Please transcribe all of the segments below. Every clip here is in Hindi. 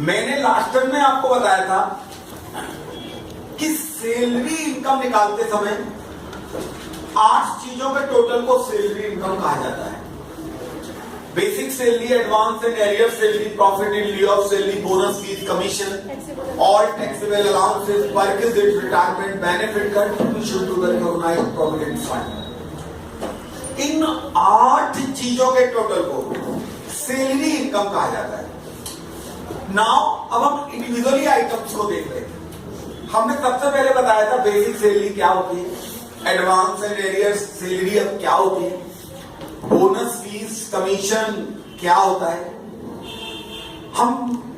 मैंने लास्ट टाइम में आपको बताया था कि सैलरी इनकम निकालते समय 8 चीजों के टोटल को सैलरी इनकम कहा जाता है। Basic salary, advance and arrear salary, profit in lieu of salary, bonus fees, commission, all taxable allowances, perquisite, retirement benefit, contribution to the recognised provident fund. इन 8 चीजों के टोटल को सैलरी इनकम कहा जाता है। नाउ अब हम इंडिविजुअली आइटम्स को देख रहे हैं। हमने सबसे पहले बताया था बेसिक सैलरी क्या होती है, एडवांस एंड एरियर्स सैलरी अब क्या होती है, बोनस फीस, कमीशन क्या होता है। हम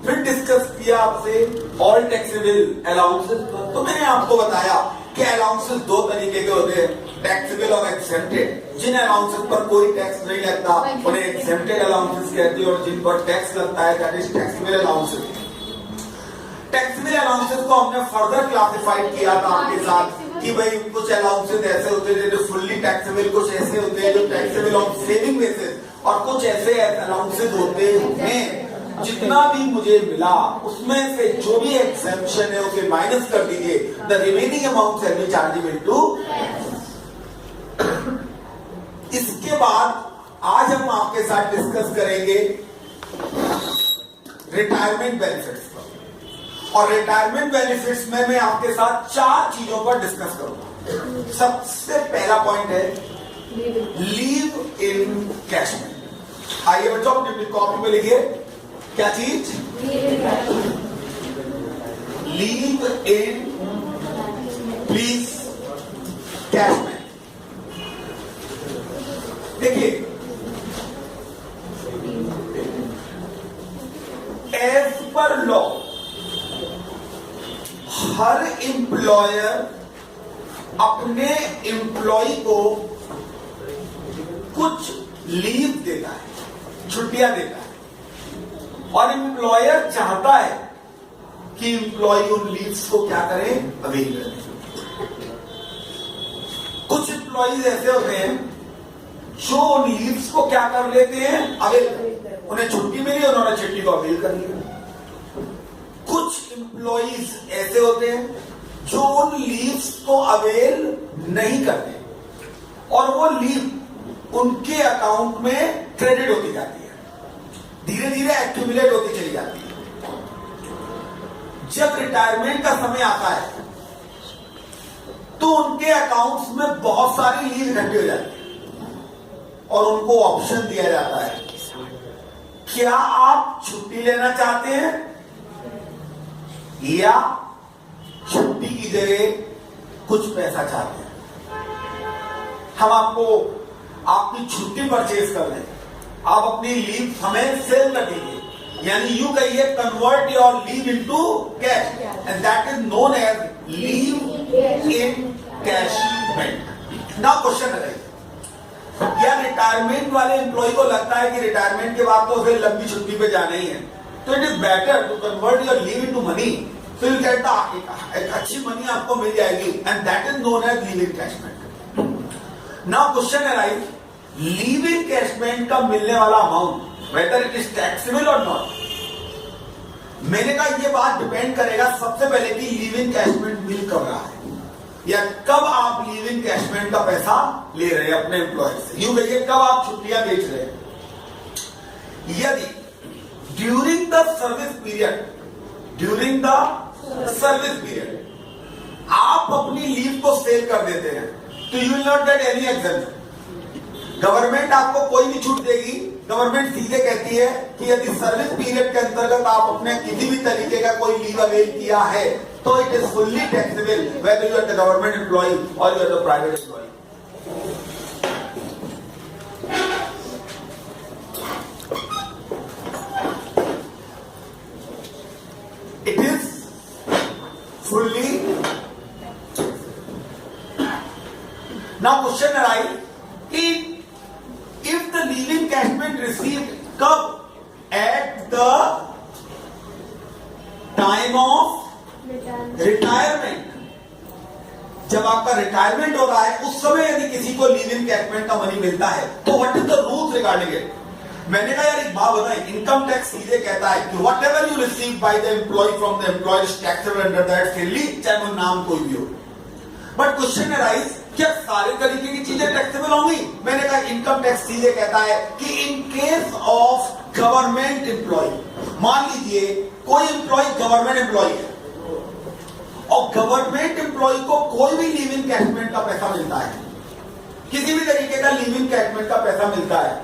फिर डिस्कस किया आपसे ऑल टैक्सेबल अलाउंसेस। तो मैंने आपको बताया कि अलाउंसेस 2 तरीके के होते हैं, टैक्सेबल और एक्सेम्प्टेड। जिन अलाउंसेस पर कोई टैक्स नहीं लगता उन्हें एक्सेम्प्टेड अलाउंसेस कहते हैं, और जिन पर टैक्स लगता है that is taxable allowances. Taxable allowances को हमने फर्दर क्लासिफाइड किया था आपके साथ कि भाई कुछ अलाउंसेस ऐसे होते हैं जो फुल्ली टैक्सेबल, कुछ ऐसे होते हैं जो टैक्सेबल ऑन सेविंग बेसिस, और कुछ ऐसे अलाउंसेस होते हैं जितना भी मुझे मिला उसमें से जो भी एक्सेप्शन है उसे माइनस कर दीजिए, the remaining amount shall be chargeable to. इसके बाद आज हम आपके साथ डिस्कस करेंगे रिटायरमेंट बेनिफिट्स पर, और रिटायरमेंट बेनिफिट्स में मैं आपके साथ 4 चीजों पर डिस्कस करूंगा। सबसे पहला पॉइंट है लीव इन कैशमेंट। आइए बच्चों अपनी कॉपी में लिखिए, क्या चीज? Leave in please कैशमेंट। देखिए, एज पर लॉ हर एम्प्लॉयर अपने एम्प्लॉय को कुछ लीव देता है, छुट्टियां देता है, और एम्प्लॉयर चाहता है कि एम्प्लॉय उन लीव्स को क्या करे, अवेल करें। कुछ एम्प्लॉयज ऐसे होते हैं जो उन लीव्स को क्या कर लेते हैं, अवेल कर, उन्हें छुट्टी मिली, उन्होंने छुट्टी को अवेल कर लिया। कुछ एम्प्लॉयज ऐसे होते हैं जो उन लीव्स को अवेल नहीं करते, और वो लीव उनके अकाउंट में क्रेडिट होती जाती है, धीरे धीरे एक्यूमुलेट होती चली जाती है। जब रिटायरमेंट का समय आता है तो उनके अकाउंट्स में बहुत सारी लीव इकट्ठी हो जाती है, और उनको ऑप्शन दिया जाता है, क्या आप छुट्टी लेना चाहते हैं या छुट्टी की जगह कुछ पैसा चाहते हैं। हम आपको आपकी छुट्टी परचेज कर दें, आप अपनी लीव हमें सेल कर दीजिए, यानी यू कहिए convert your leave into cash, and that is known as leave encashment. Now question है, या रिटायरमेंट वाले एम्प्लॉय को लगता है कि रिटायरमेंट के बाद तो फिर लंबी छुट्टी पे जाना ही है, तो it is better to convert your leave into money. तो यू कहता एक अच्छी मनी आपको मिल जाएगी, and that is known as leave encashment. Now question arise, leave encashment का मिलने वाला amount whether it is taxable or not. मैंने कहा यह बात डिपेंड करेगा सबसे पहले कि लीव इन कैशमेंट मिल कब रहा है, या कब आप लीव इन कैशमेंट का पैसा ले रहे हैं अपने एम्प्लॉय से। यूं कहिए कब आप छुट्टियां बेच रहे हैं। यदि ड्यूरिंग द सर्विस पीरियड आप अपनी लीव को सेल कर देते हैं तो you will not get any exemption. Government आपको कोई भी छूट देगी। गवर्नमेंट सीधे कहती है कि यदि सर्विस पीरियड के अंतर्गत आप अपने किसी भी तरीके का कोई लीव अवेल किया है तो it is fully taxable whether you are the government employ or you are the private employ. It is fully. Now question arises, if the leave encashment received कब, at the time of retirement, जब आपका रिटायरमेंट हो रहा है उस समय यदि किसी को लीव इन कैशमेंट का मनी मिलता है तो what is the rules regarding it. मैंने कहा यार एक बात बताएं, इनकम टैक्स सीधे कहता है कि whatever you receive by the employee from the employer is taxable under that salary, चाहे वो नाम कोई भी हो। बट क्वेश्चन अराइज, क्या सारे तरीके की चीजें टैक्सेबल होंगी? मैंने कहा इनकम टैक्स सीधे कहता है कि in case of government employee, मान लीजिए कोई एम्प्लॉय गवर्नमेंट एम्प्लॉय है और गवर्नमेंट एम्प्लॉय को कोई भी लीव इन कैशमेंट का पैसा मिलता है, किसी भी तरीके का लीव इन कैशमेंट का पैसा मिलता है,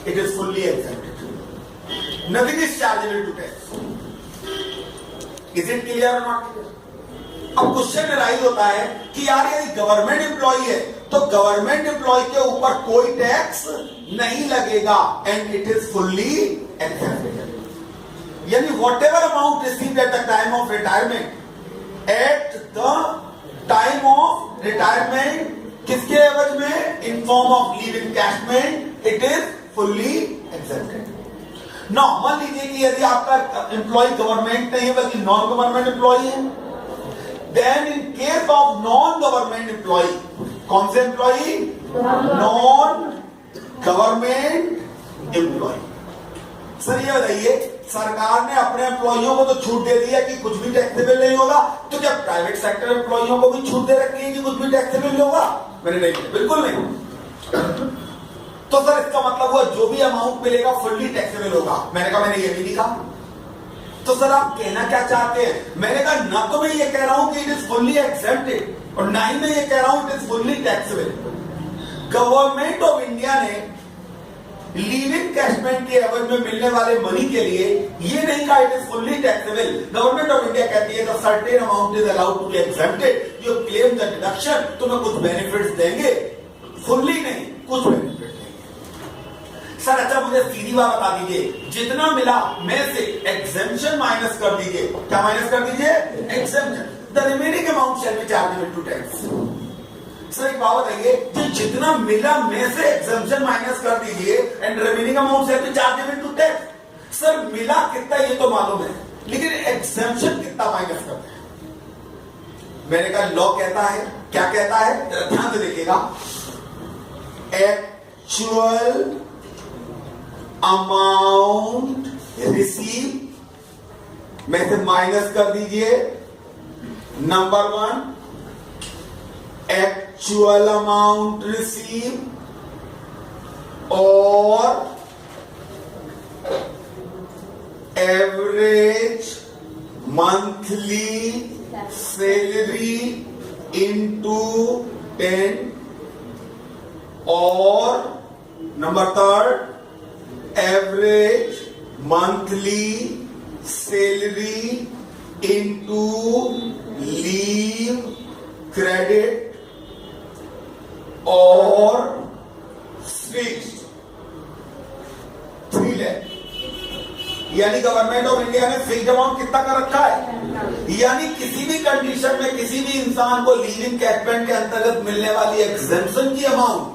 it is fully exempted. Nothing is chargeable to tax. Is it clear or not clear? अब क्वेश्चन राइज होता है कि यार यदि गवर्नमेंट एम्प्लॉय है तो गवर्नमेंट एम्प्लॉय के ऊपर कोई टैक्स नहीं लगेगा and it is fully exempted. यानी what ever amount received at the time of retirement, at the time of retirement, किसके एवज में? In form of leave in कैशमेंट, it is fully accepted. Now मान लीजिए कि यदि आपका एम्प्लॉय गवर्नमेंट नहीं है बल्कि नॉन गवर्नमेंट एम्प्लॉय है, then in case of non government employee, कौन से employee? Non government employee. Sir ये बताइए, सरकार ने अपने एम्प्लॉइयों को तो छूट दे दी है कि कुछ भी टैक्सेबल नहीं होगा, तो क्या प्राइवेट सेक्टर एम्प्लॉइयों को भी छूट दे रखी है कि कुछ भी टैक्सेबल नहीं होगा? मैंने नहीं, बिल्कुल नहीं। तो सर इसका मतलब हुआ जो भी अमाउंट मिलेगा फुल्ली टैक्सेबल होगा। मैंने कहा मैंने ये भी लिखा। तो सर आप कहना क्या चाहते हैं? मैंने कहा ना तो मैं ये कह रहा हूं कि इट इज फुल्ली एक्सेप्टेड और ना ही मैं ये कह रहा हूं it is fully taxable. Government of India ने लीव इन कैशमेंट के एवज में मिलने वाले मनी के लिए ये नहीं कहा it is fully taxable. Government of India कहती है certain amount is allowed to be exempted, you claim the deduction, तुम्हें कुछ बेनिफिट्स देंगे, फुल्ली नहीं कुछ बेनिफिट। सर अच्छा मुझे सीधी बात बता दीजिए, जितना मिला में से एग्जेम्पशन माइनस कर दीजिए। क्या माइनस कर दीजिए? Exemption. The remaining amount shall be chargeable to tax. Sir एक बात बताइए, जो जितना मिला में से एग्जेम्पशन माइनस कर दीजिए and remaining amount shall be chargeable to tax. Sir मिला कितना ये तो मालूम है, लेकिन एग्जेम्पशन कितना माइनस करते हैं? मैंने कहा लॉ कहता है, क्या कहता है? ध्यान से देखिएगा, एक्चुअल अमाउंट रिसीव में से माइनस कर दीजिए नंबर 1, एक्चुअल अमाउंट रिसीव और एवरेज मंथली सैलरी इनटू 10 और number 3 average monthly salary into leave credit और फिक्स्ड 3 लाख। यानी गवर्नमेंट ऑफ इंडिया ने फिक्स्ड अमाउंट कितना कर रखा है? यानी किसी भी कंडीशन में किसी भी इंसान को लीव इन कैशमेंट के अंतर्गत मिलने वाली एग्जेम्पशन की अमाउंट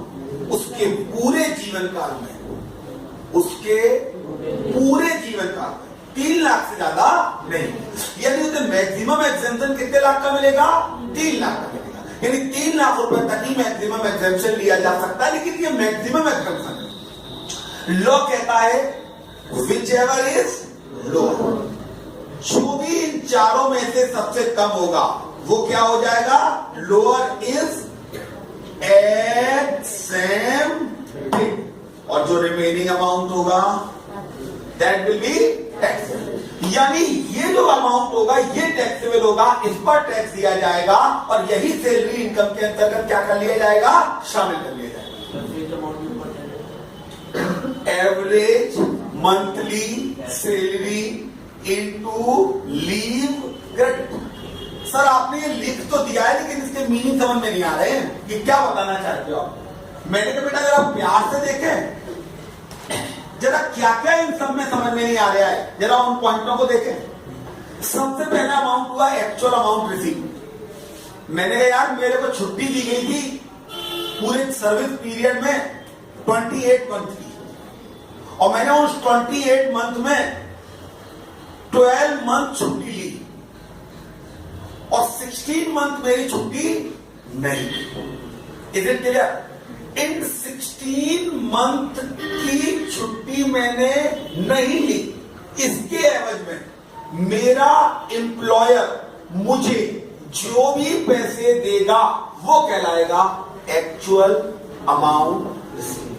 उसके पूरे जीवन काल में, उसके पूरे जीवन काल में 3 लाख से ज्यादा नहीं। यानी उसे मैक्सिमम एग्जेम्पशन कितने लाख का मिलेगा? 3 लाख का मिलेगा। यानी 3 लाख रुपए तक ही मैक्सिमम एग्जेम्पशन लिया जा सकता है, लेकिन ये मैक्सिमम एग्जेम्पशन है। लॉ कहता है विच एवर इज लोअर, जो भी इन चारों में से सबसे कम होगा वो क्या हो जाएगा? लोअर इज exempted, और जो रिमेनिंग अमाउंट होगा दैट विल बी टैक्सेबल। यानी ये जो अमाउंट होगा ये टैक्सेबल होगा, इस पर टैक्स दिया जाएगा और यही सैलरी इनकम के अंतर्गत क्या कर लिया जाएगा? शामिल कर लिया जाएगा। Average monthly salary into leave credit. Sir आपने ये लिख तो दिया है लेकिन इसके मीनिंग समझ में नहीं आ रहे हैं कि क्या बताना चाहते हो आप। मैंने कहा बेटा जरा प्यार से देखें, जरा क्या क्या इन सब में समझ में नहीं आ रहा है, जरा उन पॉइंटों को देखें। सबसे पहला अमाउंट हुआ एक्चुअल अमाउंट रिसीव। मैंने कहा यार मेरे को छुट्टी दी गई थी पूरे सर्विस पीरियड में 28 मंथ की, और मैंने उस 28 मंथ में 12 मंथ छुट्टी ली और 16 मंथ मेरी छुट्टी नहीं। Is it clear? In 16 month की छुट्टी मैंने नहीं ली, इसके एवज में मेरा एम्प्लॉयर मुझे जो भी पैसे देगा वो कहलाएगा एक्चुअल अमाउंट रिसीव।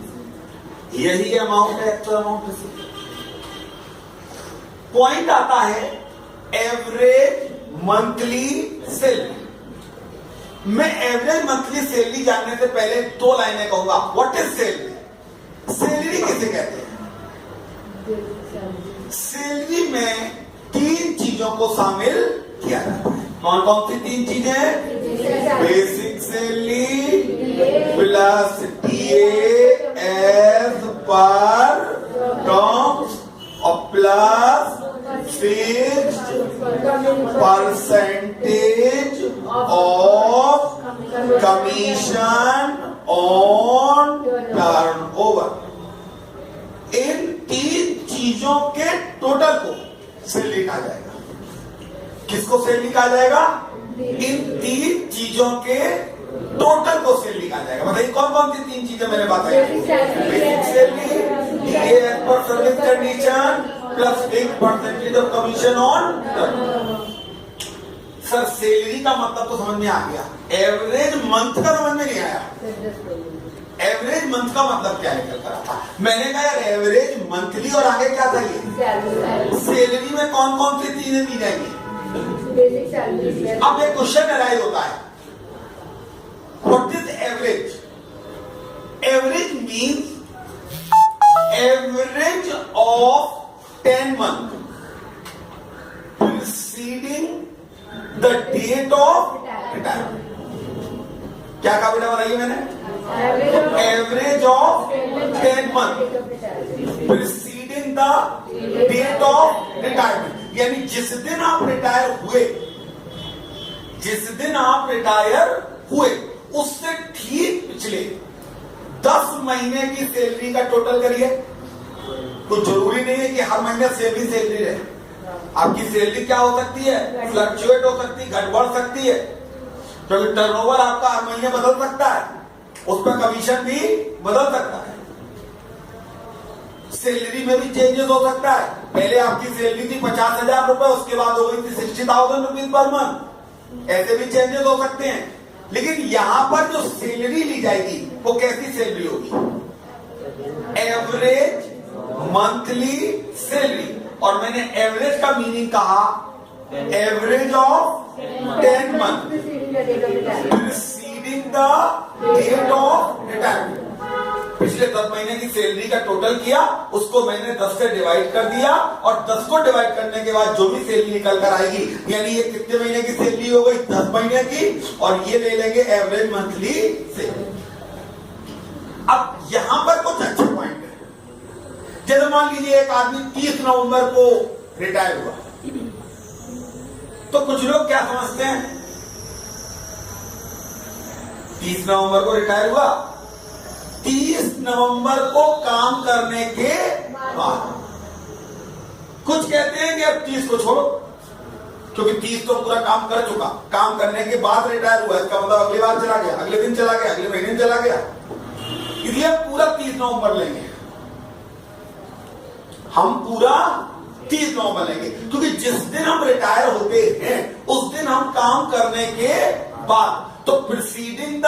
यही अमाउंट है एक्चुअल अमाउंट रिसीव। पॉइंट आता है एवरेज मंथली सैलरी। मैं एवरेज मंथली सैलरी जानने से पहले 2 लाइनें कहूंगा। What is salary? सैलरी किसे कहते हैं? सैलरी में 3 चीजों को शामिल किया जाता है। कौन कौन सी 3 चीजें? Basic salary plus DA as per terms और plus fixed percentage of commission on turnover. इन 3 चीजों के टोटल को सैलरी कहा जाएगा। किसको सैलरी कहा जाएगा? इन 3 चीजों के टोटल को सैलरी कहा जाएगा। बताइए कौन कौन सी 3 चीजें मैंने बताई? Basic salary, as per service condition plus fixed percentage of commission on. Sir salary का मतलब तो समझ में आ गया, एवरेज मंथ का समझ में नहीं आया। एवरेज मंथ का मतलब क्या निकल कर आता? मैंने कहा यार एवरेज मंथली और आगे क्या था ये? सैलरी में कौन कौन सी चीजें दी जाएंगी? अब एक क्वेश्चन अराइज होता है, what is average? Average means average of 10 months preceding the date of retirement। क्या कहा बेटा बताइए मैंने? Average of 10 months preceding the date of retirement। यानी जिस दिन आप रिटायर हुए उससे ठीक पिछले 10 महीने की सैलरी का टोटल करिए। तो जरूरी नहीं है कि हर महीने सेम ही सैलरी रहे। आपकी सैलरी क्या हो सकती है? फ्लक्चुएट हो सकती है, घट बढ़ सकती है, क्योंकि टर्नओवर आपका हर महीने बदल सकता है, उस पर कमीशन भी बदल सकता है। सैलरी में भी चेंजेस हो सकता है। पहले आपकी सैलरी थी 50,000 रुपए, उसके बाद हो गई थी 60,000 रुपीज पर मंथ। ऐसे भी चेंजेस हो सकते हैं। लेकिन यहां पर जो सैलरी ली जाएगी वो कैसी सैलरी होगी? Average monthly salary. और मैंने एवरेज का मीनिंग कहा average of 10 month preceding the date of retirement. पिछले 10 महीने की सैलरी का टोटल किया, उसको मैंने 10 से डिवाइड कर दिया, और 10 को डिवाइड करने के बाद जो भी सैलरी निकल कर आएगी, यानी ये कितने महीने की सैलरी हो गई? 10 महीने की, और ये ले लेंगे एवरेज मंथली सैलरी। अब यहां पर कुछ अच्छे पॉइंट है। जैसे मान लीजिए एक आदमी 30 नवंबर को रिटायर हुआ, तो कुछ लोग क्या समझते हैं? 30 नवंबर को रिटायर हुआ, 30 नवंबर को काम करने के बाद। कुछ कहते हैं कि अब 30 को छोड़ो, क्योंकि 30 तो पूरा काम कर चुका, काम करने के बाद रिटायर हुआ, इसका मतलब अगली बार चला गया, अगले दिन चला गया, अगले महीने चला गया, इसलिए पूरा 30 नवंबर लेंगे। हम पूरा 30 नवंबर लेंगे, क्योंकि जिस दिन हम रिटायर होते हैं उस दिन हम काम करने के बाद। तो preceding the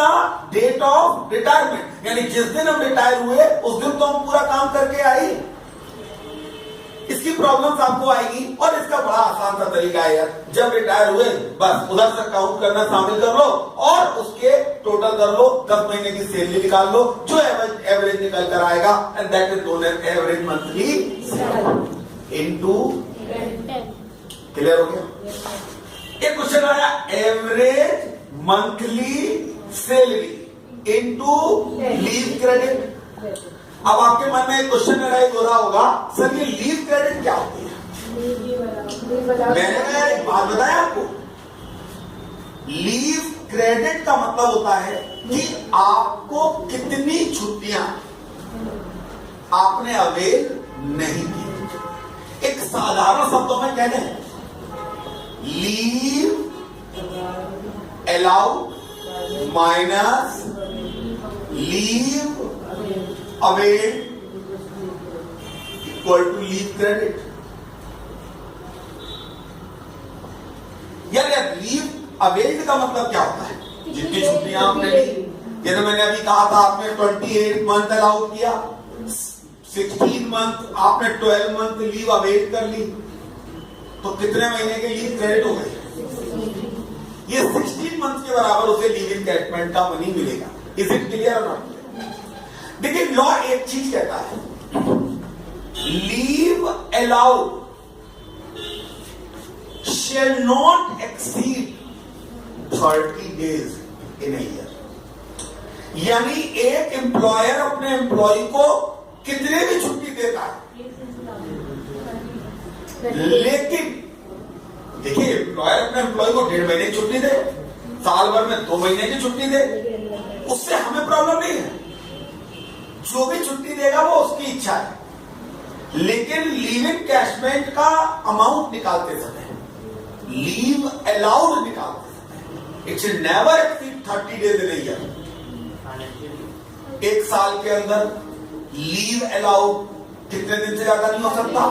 date of retirement, यानी जिस दिन हम रिटायर हुए उस दिन तो हम पूरा काम करके आई। इसकी प्रॉब्लम्स आपको आएगी, और इसका बड़ा आसान सा तरीका है यार, जब रिटायर हुए बस उधर से काउंट करना शामिल कर लो और उसके टोटल कर लो, 10 महीने की सैलरी निकाल लो, जो एवरेज निकल कर आएगा, and that is known as average monthly into 10। Clear हो गया? एक क्वेश्चन आया average monthly salary into leave credit. अब आपके मन में एक क्वेश्चन अराइज हो रहा होगा, सर ये लीव क्रेडिट क्या होती है? मैंने एक बात बताया आपको, लीव क्रेडिट का मतलब होता है कि आपको कितनी छुट्टियां आपने अवेल नहीं की। एक साधारण शब्दों में कहते हैं leave allowed minus leave avail equal to leave credit. यार लीव अवेल्ड का मतलब क्या होता है? जितनी छुट्टियां आपने ली, जैसे मैंने अभी कहा था आपने 28 मंथ अलाउ किया, 16 मंथ आपने 12 मंथ लीव अवेल कर ली, तो कितने महीने के लीव क्रेडिट हो गए? ये 16 मंथ के बराबर उसे लीव इनकैशमेंट का मनी मिलेगा। इज इट क्लियर और नॉट? देखिए लॉ एक चीज कहता है, leave allowed shall not exceed 30 days in a year। यानी एक एम्प्लॉयर अपने एम्प्लॉय को कितने भी छुट्टी देता है, लेकिन देखिए एम्प्लॉयर अपने एम्प्लॉय को 1.5 महीने की छुट्टी दे, साल भर में 2 महीने की छुट्टी दे, उससे हमें प्रॉब्लम नहीं है। जो भी छुट्टी देगा वो उसकी इच्छा है, लेकिन लीव इनकैशमेंट का अमाउंट निकालते समय, लीव अलाउड निकालते समय, it should never exceed 30 days in a year. एक साल के अंदर लीव अलाउड कितने दिन से ज्यादा नहीं हो सकता?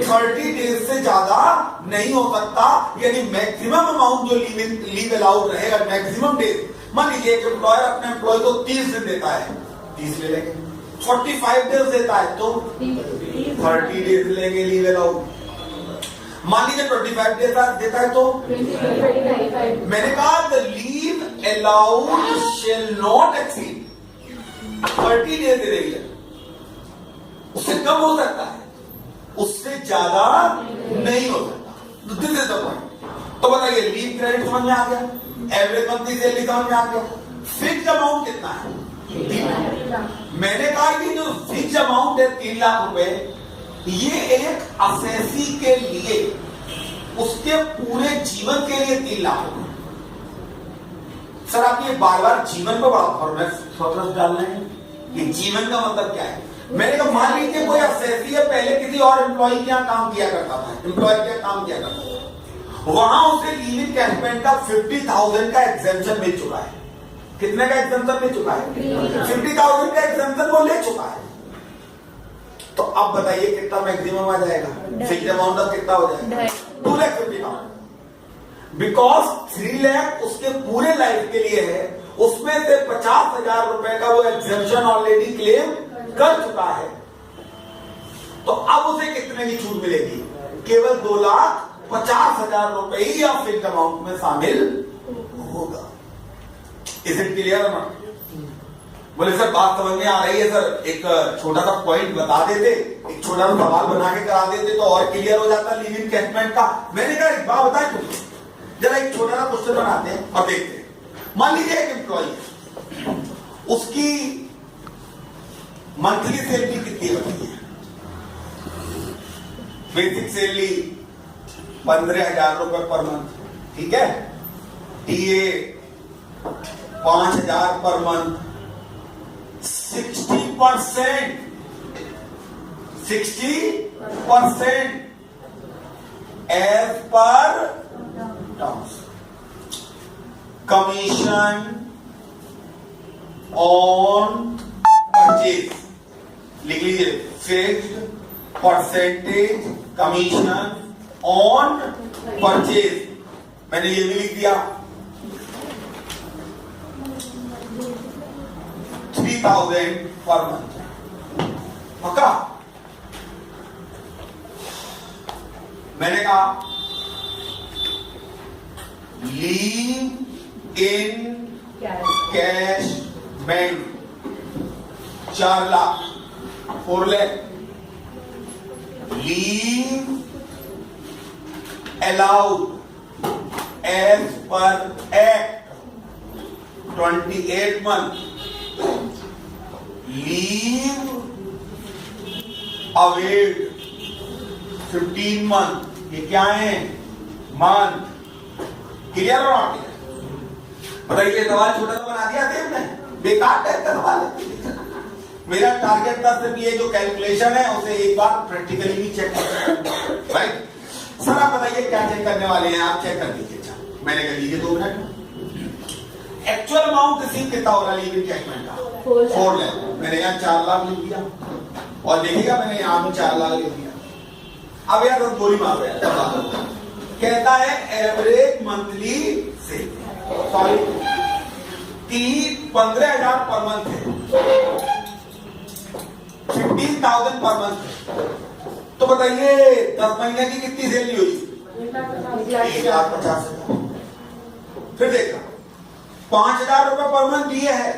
30 डेज से ज्यादा नहीं हो सकता। यानी मैक्सिमम अमाउंट जो लीव अलाउड रहेगा, मैक्सिमम डेज। मान लीजिए एक एम्प्लॉयर अपने एम्प्लॉय को 30 दिन देता है, 30 ले लेंगे। 45 डेज देता है तो 30 डेज लेंगे लीव अलाउड। मान लीजिए 25 डेज देता है तो मैंने कहा the leave allowed shall not exceed 30 days in a year. उससे कम हो सकता है, उससे ज्यादा नहीं हो सकता। This is the point. तो बताइए लीव क्रेडिट समझ में आ गया, एवरेज मंथली सैलरी समझ में आ गया, फिक्स्ड अमाउंट कितना है? 3 लाख। मैंने कहा कि जो फिक्स्ड अमाउंट है 3 लाख रुपए, ये एक असेसी के लिए उसके पूरे जीवन के लिए 3 लाख रुपए। सर आप ये बार बार जीवन पर बड़ा फोकस डाल रहे हैं कि जीवन का मतलब क्या है? मैंने कहा मान लीजिए कोई असेसी है, पहले किसी और एम्प्लॉय के यहाँ काम किया करता था, एम्प्लॉय के यहाँ काम किया करता था, वहां उसे लीव इनकैशमेंट का 50,000 का एग्जेम्पशन मिल चुका है। कितने का एग्जेम्पशन मिल चुका है? 50,000 का एग्जेम्पशन वो ले चुका है। तो अब बताइए कितना मैक्सिमम आ जाएगा? फिक्स्ड अमाउंट ऑफ कितना हो जाएगा? 2,50,000। बिकॉज 3 लाख उसके पूरे लाइफ के लिए है, उसमें से 50,000 रुपए का वो एग्जेम्पशन ऑलरेडी क्लेम कर चुका है। तो अब उसे कितने की छूट मिलेगी? केवल 2,50,000 रुपए ही अब फिक्स्ड अमाउंट में शामिल होगा। इज इट क्लियर ना? बोले सर बात समझ में आ रही है सर, एक छोटा सा पॉइंट बता देते, एक छोटा सा सवाल बना के करा देते तो और क्लियर हो जाता लीव इनकैशमेंट का। मैंने कहा एक बात बताए तुम, जरा एक छोटा सा क्वेश्चन बनाते हैं और देखते हैं। मान लीजिए एक एम्प्लॉय, उसकी मंथली सैलरी कितनी होती है? बेसिक सैलरी 15,000 रुपए पर मंथ, ठीक है। TA 5,000 per month. 60% as per terms. Commission on purchase लिख लीजिए, fixed percentage commission on purchase. मैंने ये भी लिख दिया। 3,000 पर मंथ। पक्का? मैंने कहा leave in cash bank 4 lakh 4 lakh. Leave allowed as per act 28 month. Leave availed 15 month. ये क्या है? मंथ। क्लियर और नॉट क्लियर? बताइए सवाल छोटा सा बना दिया थे हमने, बेकार टाइप का सवाल है। मेरा टारगेट था सिर्फ ये जो कैलकुलेशन है उसे एक बार प्रैक्टिकली भी चेक कर। राइट सर आप बताइए क्या चेक करने वाले हैं? आप चेक कर लीजिए। मैंने कर लीजिए 2 मिनट। एक्चुअल अमाउंट रिसीव कितना हो रहा है लीव इनकैशमेंट का? 4 लाख। मैंने यहाँ 4 लाख लिख दिया और देखिएगा मैंने यहाँ भी 4 लाख लिख दिया। अब यार गोली मारो यार, कहता है average monthly cell, sorry 15,000 per month है, 15,000 पर मंथ है। तो बताइए 10 महीने की कितनी सेल हुई? 1,50,000। फिर देखा 5,000 रुपए पर मंथ दिए है,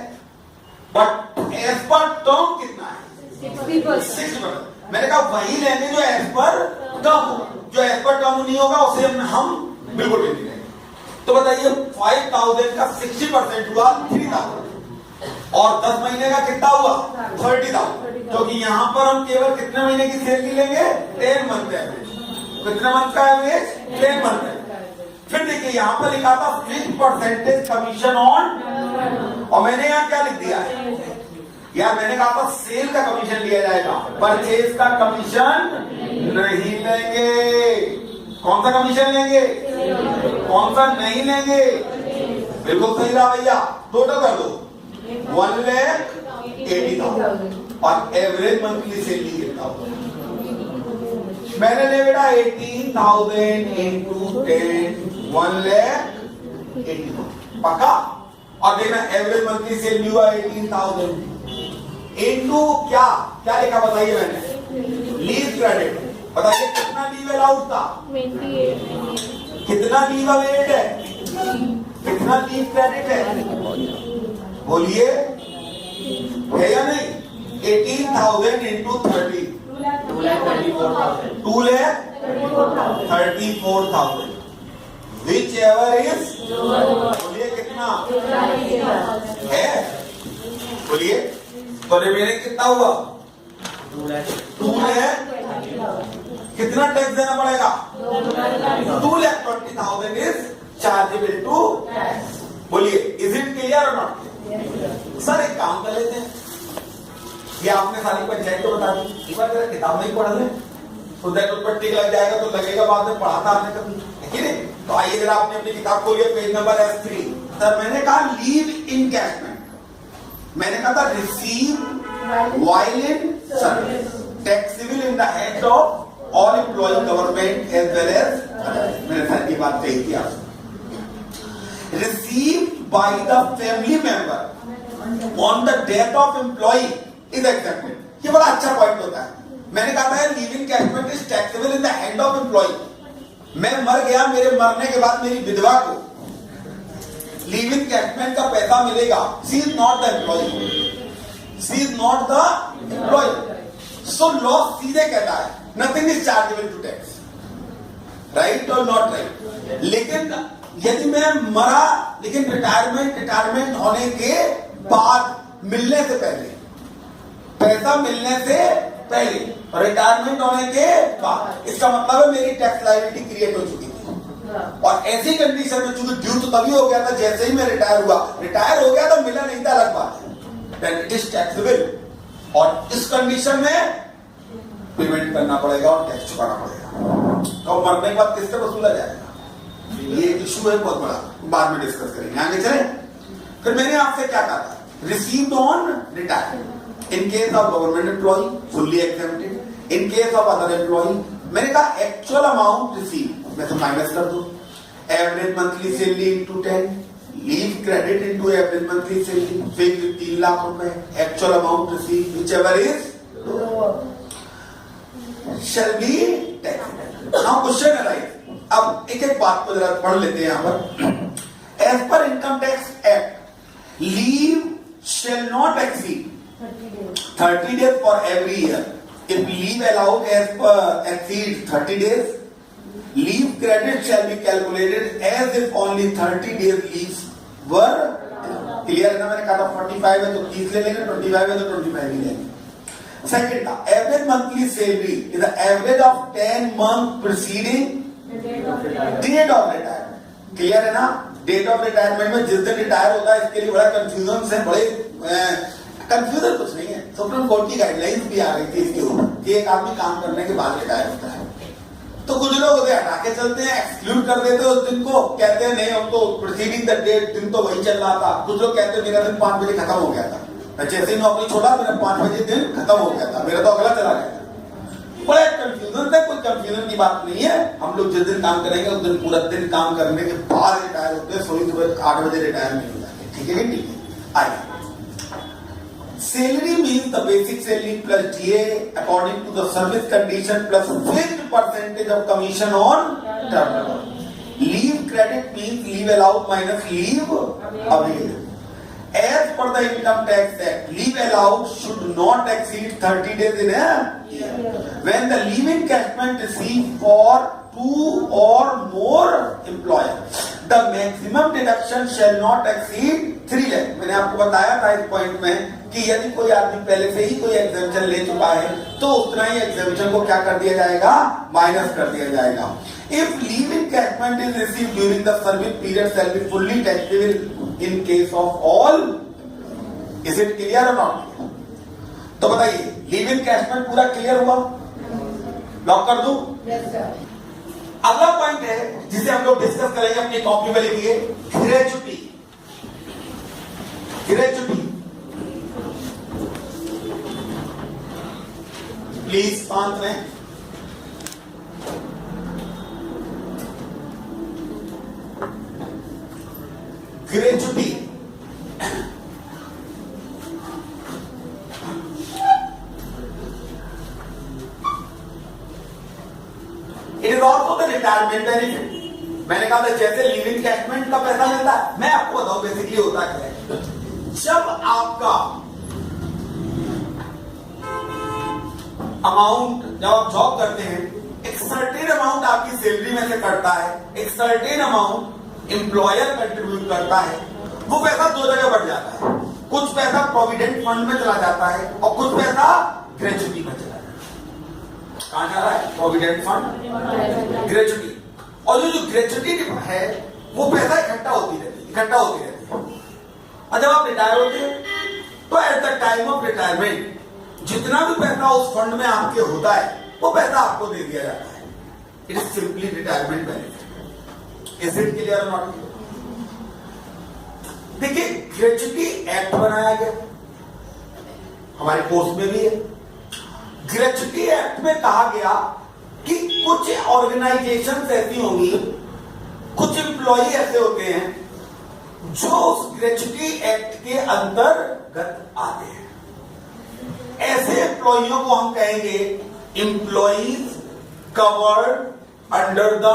बट एज पर टर्म कितना है? 60%। मैंने कहा वही लेंगे जो एज पर टर्म होगा, जो एज पर टर्म नहीं होगा उसे हम बिल्कुल भी नहीं लेंगे। तो बताइए 5,000 का 60% हुआ 3,000 और 10 महीने का कितना हुआ? 30,000। क्योंकि यहां पर हम केवल कितने महीने की सेल की लेंगे? 10 मंथ एवरेज। कितने मंथ का एवरेज? 10 मंथ है। फिर देखिए यहां पर लिखा था 6% कमीशन ऑन, और मैंने यहां क्या लिख दिया है यार? मैंने कहा था सेल का कमीशन लिया जाएगा, परचेज का कमीशन नहीं लेंगे। कौन सा कमीशन लेंगे? कौन सा नहीं लेंगे? बिल्कुल सही रहा भैया। टोटल कर दो 1,80,000 और एवरेज मंथली सेल की कितना होगा? मैंने ले बेटा 18,000 इंटू 10, 1,80,000 पक्का। और देखना एवरेज मंथली सेल हुआ 18,000 इंटू क्या क्या लिखा बताइए? मैंने लीव क्रेडिट। बताइए कितना लीव अलाउड था? 28। कितना लीव अवेलेड है? कितना लीव क्रेडिट है? बोलिए, है या नहीं? 18,000 इंटू 30, 2,34,000। विच एवर इज, बोलिए कितना है? बोलिए तो रिमेनिंग कितना हुआ? 2 लाख। कितना टैक्स देना पड़ेगा? 2,20,000 इज चार्जेबल टू। बोलिए इज इट क्लियर और नॉट क्लियर? सर एक काम कर लेते हैं, ये आपने सारी पंचायत को बता दी, एक बार जरा किताब नहीं पढ़ ले तो दैट उस पर टिक लग जाएगा, तो लगेगा बाद में पढ़ाता आपने कभी, है नहीं? तो आइए जरा आपने अपनी किताब खोलिए, पेज नंबर S3। सर मैंने कहा लीव इनकैशमेंट, मैंने कहा था receive while in service, taxable in the hand of all employee government as well as. मैंने सर की बात कही थी आपसे। Receive by the family member on the death of employee is exempted. ये बड़ा अच्छा पॉइंट होता है। मैंने कहा था leave encashment is taxable in the hand of employee. मैं मर गया, मेरे मरने के बाद मेरी विधवा को लीव इनकैशमेंट का पैसा मिलेगा। She is not the employ, she is not the employ. So law सीधे कहता है nothing is chargeable to tax, right or not right. लेकिन यदि मैं मरा, लेकिन रिटायरमेंट होने के बाद, मिलने से पहले, पैसा मिलने से पहले, रिटायरमेंट होने के बाद, इसका मतलब है मेरी टैक्स लायबिलिटी क्रिएट हो चुकी थी। और ऐसी कंडीशन में चूंकि ड्यू तो तभी हो गया था जैसे ही मैं रिटायर हुआ, रिटायर हो गया तो मिला नहीं था, अलग बात है, देन इट इज टैक्सेबल। और इस कंडीशन में पेमेंट करना पड़ेगा और टैक्स चुकाना पड़ेगा। तो मरने के बाद किससे वसूला जाएगा? ये इशू है बहुत बड़ा, बाद में डिस्कस करेंगे। आगे चले। फिर मैंने आपसे क्या कहा था? Received on retirement in case of government employee fully exempted, in case of other employee. मैंने कहा एक्चुअल अमाउंट रिसीव में से माइनस कर दो, average monthly salary into 10, leave credit into average monthly salary, fix 3 lakh रुपए, actual amount receive whichever is shall be taxable. Now question arise. अब एक एक बात को जरा पढ़ लेते हैं यहां पर। As per Income Tax Act, leave shall not exceed 30 days for every year. If leave allowed exceeds 30 days, leave credit shall be calculated as if only 30 days leaves were clear है ना? मैंने कहा था 45 है तो 30 ले लेंगे, 25 है तो 25 ही लेंगे। सेकेंड था average monthly salary is the average of 10 month preceding date of retirement. Clear है ना? डेट ऑफ रिटायरमेंट में जिस दिन रिटायर होता है, इसके लिए बड़ा कंफ्यूजन है, बड़े कंफ्यूजन कुछ नहीं है, सुप्रीम कोर्ट की गाइडलाइंस भी आ गई थी इसके ऊपर कि एक आदमी काम करने के बाद रिटायर होता है। तो कुछ लोग उसे हटा के चलते हैं, एक्सक्लूड कर देते हैं उस दिन को, कहते हैं नहीं हम तो प्रीसीडिंग द डेट दिन तो वही चल रहा था। कुछ लोग कहते हैं मेरा दिन 5 बजे खत्म हो गया था, मैं जैसे ही नौकरी छोड़ा मेरा 5 बजे दिन खत्म हो गया था, मेरा तो अगला चला गया था। बड़ा कंफ्यूजन था, कोई कंफ्यूजन की बात नहीं है। हम लोग जिस दिन काम करेंगे उस दिन पूरा दिन काम करने के बाद रिटायर होते हैं, सोई सुबह 8 बजे रिटायर नहीं हो जाते। ठीक है, ठीक है। आइए, salary means the basic salary plus DA according to the service condition plus fixed percentage of commission on turnover. Leave credit means leave allowed minus leave avail. As per the Income Tax Act, leave allowed should not exceed 30 days in a year. When the leave encashment received for 2 or more employers, the maximum deduction shall not exceed 3 lakh. मैंने आपको बताया था इस पॉइंट में कि यदि कोई आदमी पहले से ही कोई एग्जेम्पशन ले चुका है तो उतना ही एग्जेम्पशन को क्या कर दिया जाएगा, माइनस कर दिया जाएगा। If leave encashment is received during the service period, shall be fully taxable in case of all. Is it clear or not? तो बताइए, लीव encashment पूरा क्लियर हुआ? लॉक कर दूं? Yes, sir. अगला पॉइंट है जिसे हम लोग डिस्कस करेंगे, अपनी कॉपी में लिखिए, ग्रेच्युटी। ग्रेच्युटी प्लीज शांत रहें। Gratuity it is also the retirement benefit. मैंने कहा था जैसे लिव इनकैशमेंट का पैसा मिलता है, मैं आपको बताऊं बेसिकली होता क्या है। जब आपका अमाउंट, जब आप जॉब करते हैं, एक सर्टेन अमाउंट आपकी सैलरी में से कटता है, एक सर्टेन अमाउंट एम्प्लॉयर कंट्रीब्यूट करता है, वो पैसा 2 जगह बढ़ जाता है। कुछ पैसा प्रोविडेंट फंड में चला जाता है और कुछ पैसा ग्रेच्युटी में चला जाता है। कहां जा रहा है? Provident fund, gratuity. और जो ग्रेच्युटी है वो पैसा इकट्ठा होती रहती है। और जब आप रिटायर होते हैं तो at the time of retirement जितना भी पैसा उस फंड में आपके होता है वो पैसा आपको दे दिया जाता है। It is simply retirement benefit. Is it clear और नॉट? देखिए, ग्रेच्युटी एक्ट बनाया गया, हमारे कोर्स में भी है। ग्रेच्युटी एक्ट में कहा गया कि कुछ ऑर्गेनाइजेशन ऐसी होंगी, कुछ एम्प्लॉय ऐसे होते हैं जो उस ग्रेच्युटी एक्ट के अंतर्गत आते हैं। ऐसे एम्प्लॉइयों को हम कहेंगे employees covered under the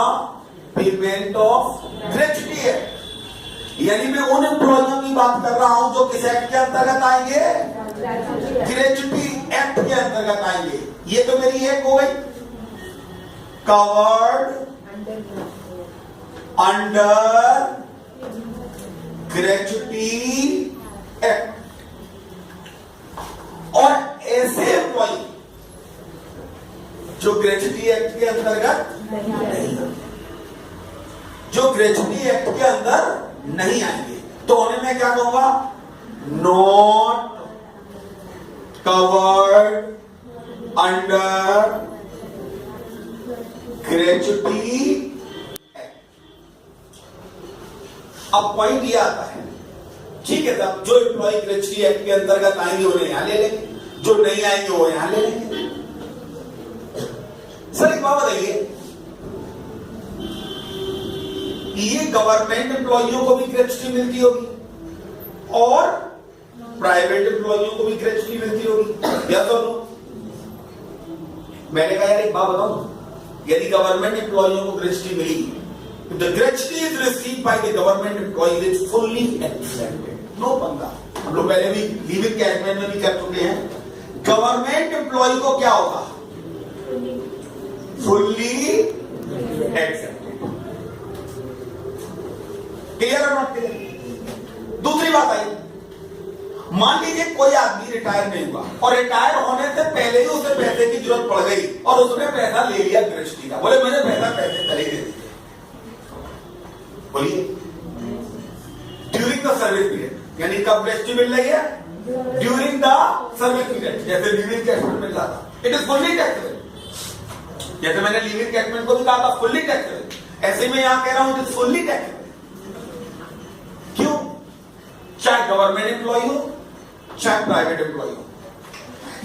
payment of gratuity act. यानी मैं उन एम्प्लॉइयों की बात कर रहा हूं जो किस एक्ट के अंतर्गत आएंगे? ग्रेच्युटी एक्ट के अंतर्गत आएंगे। ये तो मेरी एक हो गई, कवर्ड अंडर ग्रेच्युटी एक्ट। और ऐसे एम्प्लॉय जो ग्रेच्युटी एक्ट के अंतर्गत नहीं, जो ग्रेच्युटी एक्ट के अंदर नहीं आएंगे, तो उन्हें मैं क्या कहूंगा? Not covered under gratuity act. अब पॉइंट ये आता है, ठीक है साहब, जो एम्प्लॉय ग्रेच्युटी एक्ट के अंतर्गत आएंगे उन्हें यहां ले लेंगे, जो नहीं आएंगे वो यहां ले लेंगे। सर एक बात बताइए, ये गवर्नमेंट एम्प्लॉइयों को भी ग्रेच्युटी मिलती होगी और प्राइवेट एम्प्लॉइयों को भी ग्रेच्युटी मिलती होगी, या तो नो? मैंने कहा यार एक बात बताऊं, यदि गवर्नमेंट एम्प्लॉइयों को ग्रेच्युटी मिली, the gratuity is received by the government employees is fully exempted, no पंगा। हम लोग पहले भी लीव इनकैशमेंट में भी कर चुके हैं। गवर्नमेंट एम्प्लॉय को क्या होगा? Fully accepted. क्लियर और नॉट क्लियर? दूसरी बात आई, मान लीजिए कोई आदमी रिटायर नहीं हुआ और रिटायर होने से पहले ही उसे पैसे की जरूरत पड़ गई और उसने पैसा ले लिया ग्रेच्युटी का। बोले मुझे पैसा पैसे चले गए, बोलिए ड्यूरिंग द सर्विस पीरियड, यानी कब ग्रेच्युटी मिल रही है? During the service period. जैसे लीव इनकैशमेंट मिल रहा था, इट इज फुल्ली टैक्सेबल। जैसे मैंने लीव इनकैशमेंट को भी कहा था फुल्ली टैक्सेबल, ऐसे में यहां कह रहा हूं इट इज फुल्ली टैक्सेबल। क्यों? चाहे गवर्नमेंट एम्प्लॉय हो चाहे प्राइवेट एम्प्लॉय हो।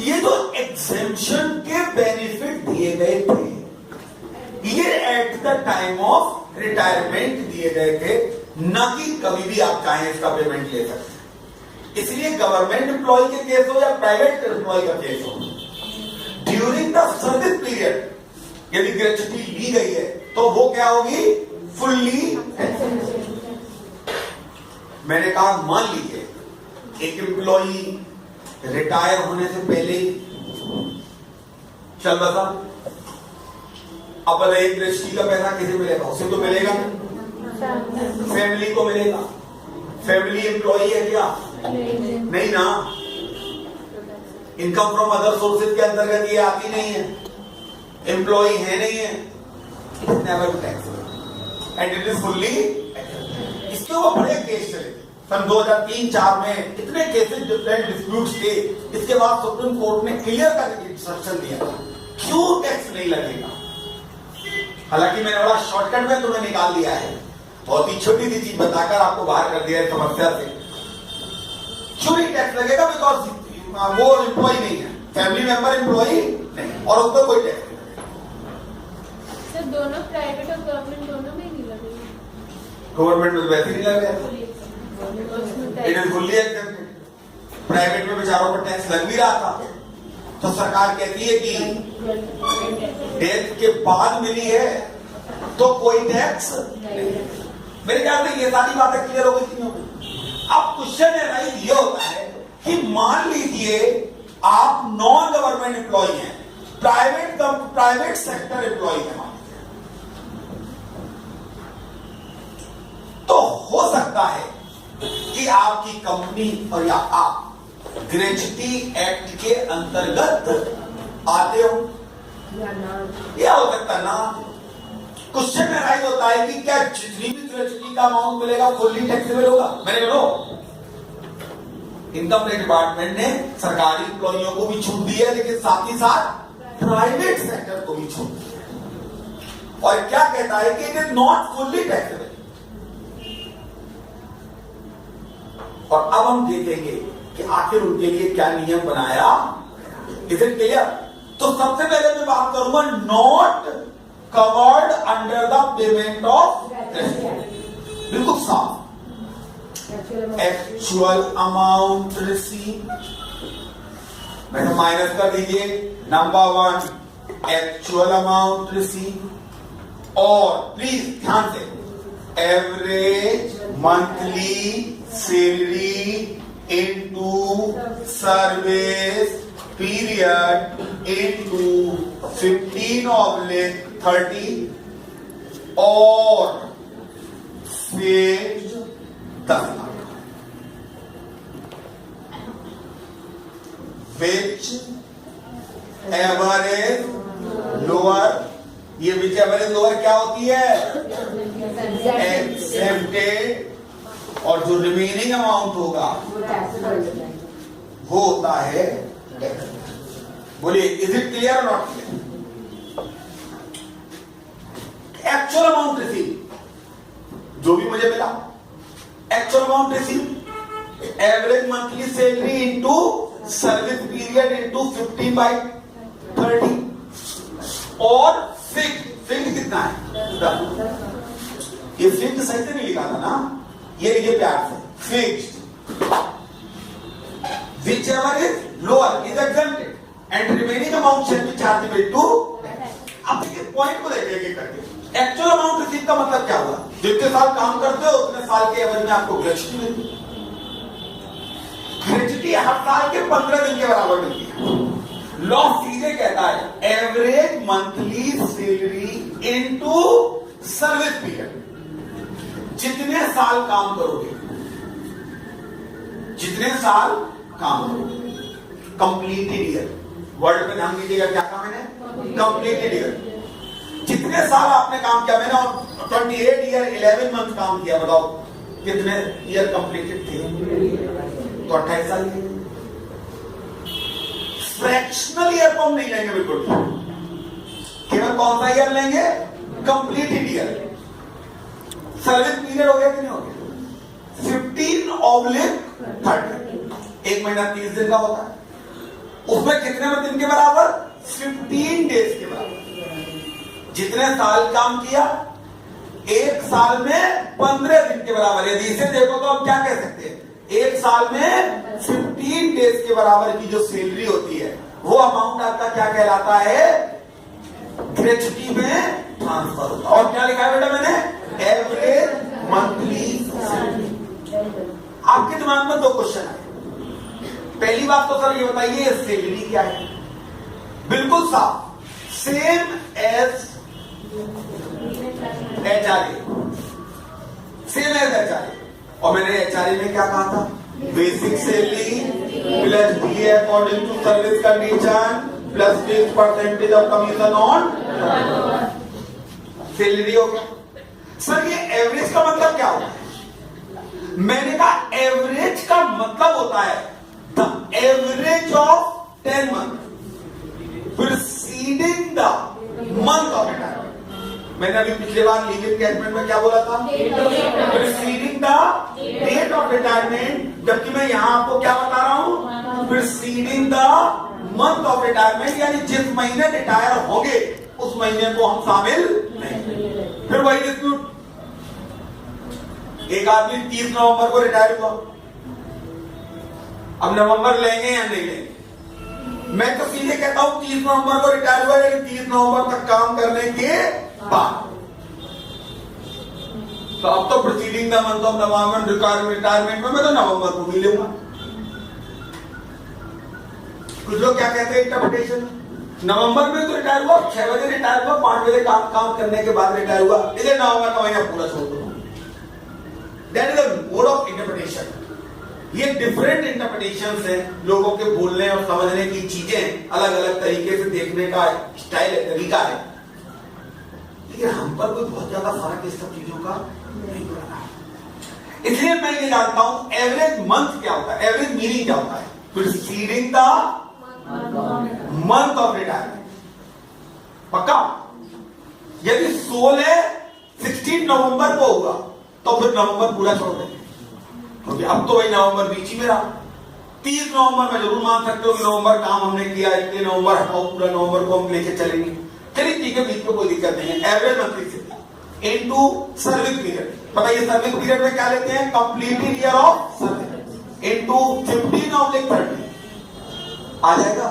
ये जो एग्जेम्पशन के बेनिफिट दिए गए थे ये at the time of retirement दिए गए थे, न कि कभी भी आप चाहें इसका पेमेंट ले सकते हैं। इसलिए गवर्नमेंट एम्प्लॉय के केस हो या प्राइवेट एम्प्लॉय का केस हो, ड्यूरिंग द सर्विस पीरियड यदि ग्रेच्युटी ली गई है तो वो क्या होगी, फुल्ली। मैंने कहा मान लीजिए एक एम्प्लॉई रिटायर होने से पहले ही चल रहा था, अब एक ग्रेच्युटी का पैसा किसे मिलेगा, उसे तो मिलेगा नहीं, फैमिली को मिलेगा। फैमिली एम्प्लॉई है क्या, नहीं ना, इनकम फ्रॉम अदर सोर्सेज के अंतर्गत ये आती नहीं है, एम्प्लॉई है नहीं है, it's never tax and it is fully. इसके वो बड़े केस चले सन 2003-4 में, इतने केसेस डिफरेंट डिस्प्यूट्स थे। इसके बाद सुप्रीम कोर्ट ने क्लियर करके इंस्ट्रक्शन दिया था क्यों टैक्स नहीं लगेगा। हालांकि मैंने बड़ा शॉर्टकट में तुम्हें निकाल दिया है, बहुत ही छोटी सी चीज बताकर आपको बाहर कर दिया है समस्या से। क्यों नहीं टैक्स लगेगा, बिकॉज वो एम्प्लॉय नहीं है, फैमिली मेंबर एम्प्लॉय नहीं, और उस पर कोई टैक्स नहीं लगेगा। सर दोनों प्राइवेट और गवर्नमेंट दोनों में नहीं लगेगा, गवर्नमेंट में वैसे नहीं लगेगा, it is fully accepted. Private में बेचारों पर टैक्स लग भी रहा था, तो सरकार कहती है कि डेथ के बाद मिली है तो कोई टैक्स नहीं। मेरे ख्याल से ये सारी बातें क्लियर हो गई थी। अब क्वेश्चन ये होता है कि मान लीजिए आप नॉन गवर्नमेंट एम्प्लॉय हैं, प्राइवेट सेक्टर एम्प्लॉय हैं, तो हो सकता है कि आपकी कंपनी और या आप ग्रेच्युटी एक्ट के अंतर्गत आते हो, या हो सकता ना। क्वेश्चन राइज होता है कि क्या जितनी भी ग्रेच्युटी का अमाउंट मिलेगा फुल्ली टैक्सेबल होगा। मैंने बोलो इनकम टैक्स डिपार्टमेंट ने सरकारी एम्प्लॉइयों को भी छूट दी है, लेकिन साथ ही साथ प्राइवेट सेक्टर को भी छूट दी है, और क्या कहता है कि it is not fully taxable. और अब हम देखेंगे कि आखिर उनके लिए क्या नियम बनाया, इज इट क्लियर। तो सबसे पहले मैं बात करूंगा not covered under the payment of gratuity, बिल्कुल साफ। एक्चुअल अमाउंट रिसीव, मैंने माइनस कर दीजिए, नंबर 1 एक्चुअल अमाउंट रिसीव, और प्लीज ध्यान से average monthly salary into service period into 15/30 और फिर 10 लाख, विच एवरेज लोअर। ये विच एवरेज लोअर क्या होती है, एक्सेप्टेड, और जो रिमेनिंग अमाउंट होगा वो होता है। बोलिए इज इट क्लियर और not clear. Actual amount receive, जो भी मुझे मिला, actual amount receive, average monthly salary into service period into 15/30, और फिक्स कितना है, ये फिक्स सही से नहीं लिखा था ना, ये लिखिए प्यार से, fixed whichever is lower is exempted and remaining amount shall be chargeable to। अब देखिए पॉइंट को देखिए करके, एक्चुअल अमाउंट रिसीव का मतलब क्या हुआ, जितने साल काम करते हो उतने साल के एवरेज में आपको ग्रेच्युटी मिलती है। ग्रेच्युटी हर साल के 15 दिन के बराबर मिलती है। लॉ सीधे कहता है average monthly salary into service period, जितने साल काम करोगे, जितने साल काम करोगे, कंप्लीटेड ईयर, वर्ड पे ध्यान दीजिएगा, क्या काम है, कंप्लीटेड ईयर। जितने साल आपने काम किया, मैंने 28 ईयर 11 मंथ काम किया, बताओ कितने ईयर कंप्लीटेड थे, तो 28 साल। फ्रैक्शनल ईयर को हम नहीं लेंगे बिल्कुल, केवल कौन सा ईयर लेंगे, कंप्लीटेड ईयर। सर्विस पीरियड हो गया कि नहीं हो गया, 15/30, एक महीना 30 दिन का होता है, उसमें कितने दिन के बराबर? 15 डेज के बराबर। जितने साल काम किया, एक साल में 15 दिन के बराबर। यदि इसे देखो तो हम क्या कह सकते हैं, एक साल में 15 डेज के बराबर की जो सैलरी होती है, वो अमाउंट आपका क्या कहलाता है? ग्रेच्युटी में ट्रांसफर होता है। और क्या लिखा है बेटा मैंने? Average monthly salary. आपके दिमाग में दो क्वेश्चन आए। पहली बात तो सर ये बताइए, सैलरी क्या है? बिल्कुल साफ, same as HRA, same as HRA। और मैंने HRA में क्या कहा था? Basic salary plus DA according to service condition plus 10% of commission on salary हो गया। सर ये एवरेज का मतलब क्या होता है? मैंने कहा एवरेज का मतलब होता है the average of 10 month preceding the month of retirement. मैंने अभी पिछले बार लीगल कैजमेंट में क्या बोला था? Preceding the date of retirement, जबकि मैं यहां आपको क्या बता रहा हूं? Preceding the month of retirement, यानी जिस महीने रिटायर होंगे उस महीने को हम शामिल नहीं। फिर वही डिस्प्यूट, एक आदमी 30 नवंबर को रिटायर हुआ, अब नवंबर लेंगे या नहीं लेंगे? मैं तो सीधे कहता हूं 30 नवंबर को रिटायर हुआ, लेकिन 30 नवंबर तक काम करने के बाद। तो अब तो proceeding the month of November retirement में मैं तो नवंबर को भी लूंगा। कुछ लोग क्या कहते हैं इंटरप्रिटेशन, नवंबर में तो रिटायर हुआ, 6 बजे रिटायर हुआ, 5 बजे काम करने के बाद रिटायर हुआ, इधर नवंबर का महीना पूरा छोड़ दो। That is the mode of interpretation. ये डिफरेंट इंटरप्रिटेशंस हैं, लोगों के बोलने और समझने की चीजें अलग अलग तरीके से देखने का स्टाइल है, तरीका है, लेकिन हम पर कोई बहुत ज्यादा फर्क इस सब चीजों का नहीं पड़ रहा है। इसलिए मैं ये जानता हूं एवरेज मंथ क्या होता है, एवरेज मीनिंग क्या होता है? Preceding the month of retirement. पक्का? यदि 16 नवंबर को होगा तो फिर नवंबर पूरा छोड़ देंगे, क्योंकि अब तो भाई नवंबर बीच ही में रहा। 30 नवंबर में जरूर मान सकते हो कि नवंबर काम हमने किया, इतने नवंबर हटाओ, पूरा नवंबर को हम लेके चलेंगे। चलिए ठीक है, बीच में कोई दिक्कत नहीं है। Average monthly salary into service period, बताइए सर्विस पीरियड में क्या लेते हैं? Completed year of service into 15/30 आ जाएगा।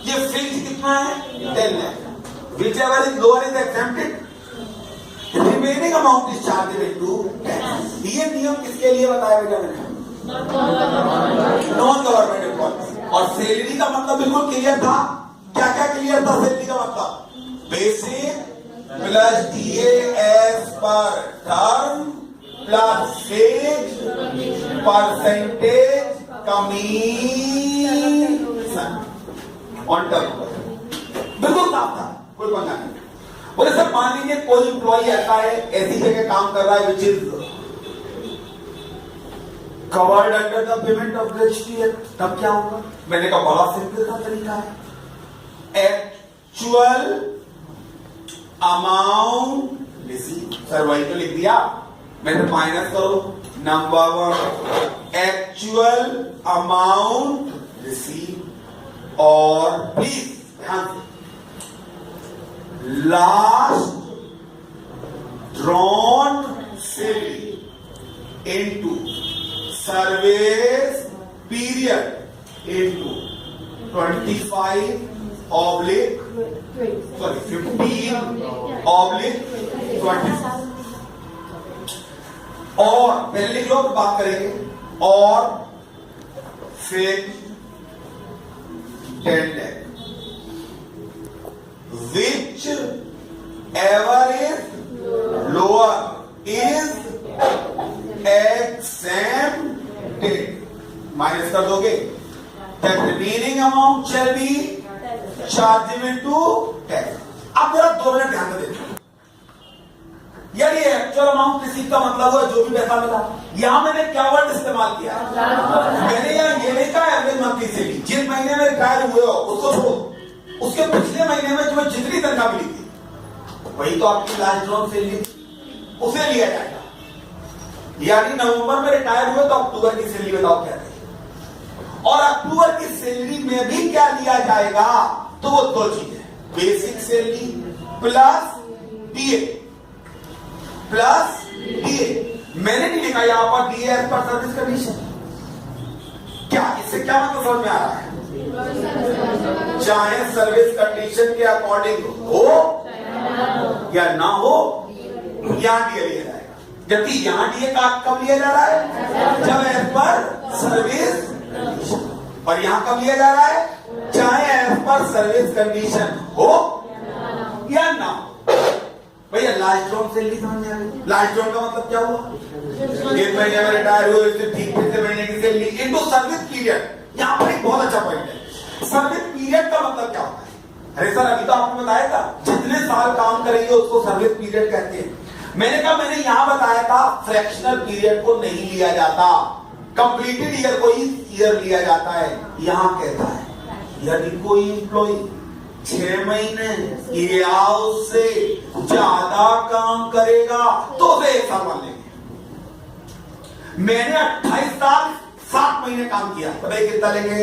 ये फिक्स कितना है? 10 lakh. Whichever is lower is exempted, remaining amount is chargeable to tax. ये नियम किसके लिए बताया बेटा मैंने? Non government employ. और सैलरी का मतलब बिल्कुल क्लियर था। क्या क्या क्लियर था सैलरी का मतलब? Basic plus DA as per term plus fix percentage commission on term. बिल्कुल साफ था, कोई पंगा नहीं। बोले सर मान लीजिए कोई एम्प्लॉय ऐसा है, ऐसी जगह काम कर रहा है which is covered under the payment of gratuity, तब क्या होगा? मैंने कहा बड़ा सिंपल सा तरीका है। एक्चुअल अमाउंट रिसीव, सर वही तो लिख दिया मैंने, माइनस करो। नंबर 1 एक्चुअल अमाउंट रिसीव, और प्लीज ध्यान से last drawn salary into service period into 15/20। और पहले लोग बात करेंगे, और फिर 10 lakh which ever is lower is exempted, minus कर दोगे, that remaining amount shall be chargeable to tax। अब जरा 2 मिनट ध्यान से देखो, यार ये एक्चुअल अमाउंट रिसीव का मतलब हुआ जो भी पैसा मिला। यहां मैंने क्या वर्ड इस्तेमाल किया? मैंने यहां ये नहीं कहा एवरेज मंथली सैलरी, जिस महीने में रिटायर हुए हो उसको छोड़ो, उसके पिछले महीने में तुम्हें जितनी तनख्वाह मिली थी वही तो आपकी लास्ट ड्रॉन सैलरी, उसे लिया जाएगा। यानी नवंबर में रिटायर हुए तो अक्टूबर की सैलरी बताओ क्या थी? और अक्टूबर की सैलरी में भी क्या लिया जाएगा, तो वो दो चीजें, basic salary plus DA, plus DA. मैंने नहीं लिखा यहां पर DA as per service condition. क्या इससे क्या मतलब समझ में आ रहा है? चाहे सर्विस कंडीशन के अकॉर्डिंग हो या ना हो, यहां डीए लिया जाएगा। जबकि यहां डीए का कब लिया जा रहा है, जब एज पर सर्विस कंडीशन, और यहां कब लिया जा रहा है, चाहे एज पर सर्विस कंडीशन हो या ना हो। भैया लास्ट ड्रॉन सैलरी समझ में आ रही? लास्ट ड्रॉन का मतलब क्या हुआ, 1 महीने में रिटायर हुए, इससे ठीक 3 महीने की सैलरी इनटू सर्विस पीरियड। यहां पर एक बहुत अच्छा पॉइंट है, सर्विस पीरियड का मतलब क्या होता है? अरे सर अभी तो आपने बताया था जितने साल काम करेंगे उसको सर्विस पीरियड कहते हैं। मैंने कहा मैंने यहां बताया था फ्रैक्शनल पीरियड को नहीं लिया जाता, कंप्लीटेड ईयर को ही ईयर लिया जाता है। यहां कहता है यदि कोई एम्प्लॉय 6 महीने या उससे ज्यादा काम करेगा तो उसे 1 साल मान लेंगे। मैंने 28 साल 7 महीने काम किया, बताइए कितना लेंगे?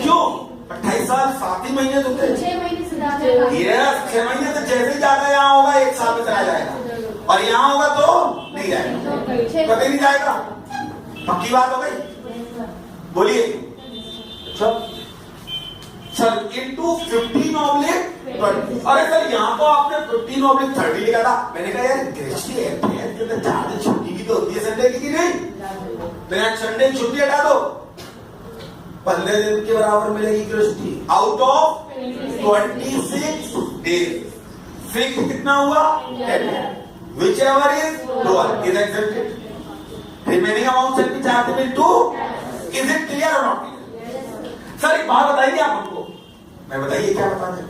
क्यों? 28 साल 7 ही महीने तो थे। 6 महीने से ज्यादा। यस, 6 महीने से जैसे ही ज्यादा यहाँ होगा 1 साल में चला जाएगा, और यहाँ होगा तो नहीं जाएगा, कभी नहीं जाएगा। पक्की बात हो गई? बोलिए सर इंटू 15/20। अरे सर यहाँ तो आपने 15/30 लिखा था। मैंने कहा यार ग्रेजुएशन है तो 4 दिन छुट्टी भी तो होती है संडे की, नहीं? मैंने संडे की छुट्टी हटा दो, 15 दिन के बराबर मिलेगी graduation out of 26 days. Fix कितना हुआ, 10, whichever is lower is exempted. Remaining amount shall be chargeable to. Is it clear और नॉट क्लियर? सर एक बात बताइए आप हमको, मैं बताइए क्या बता दें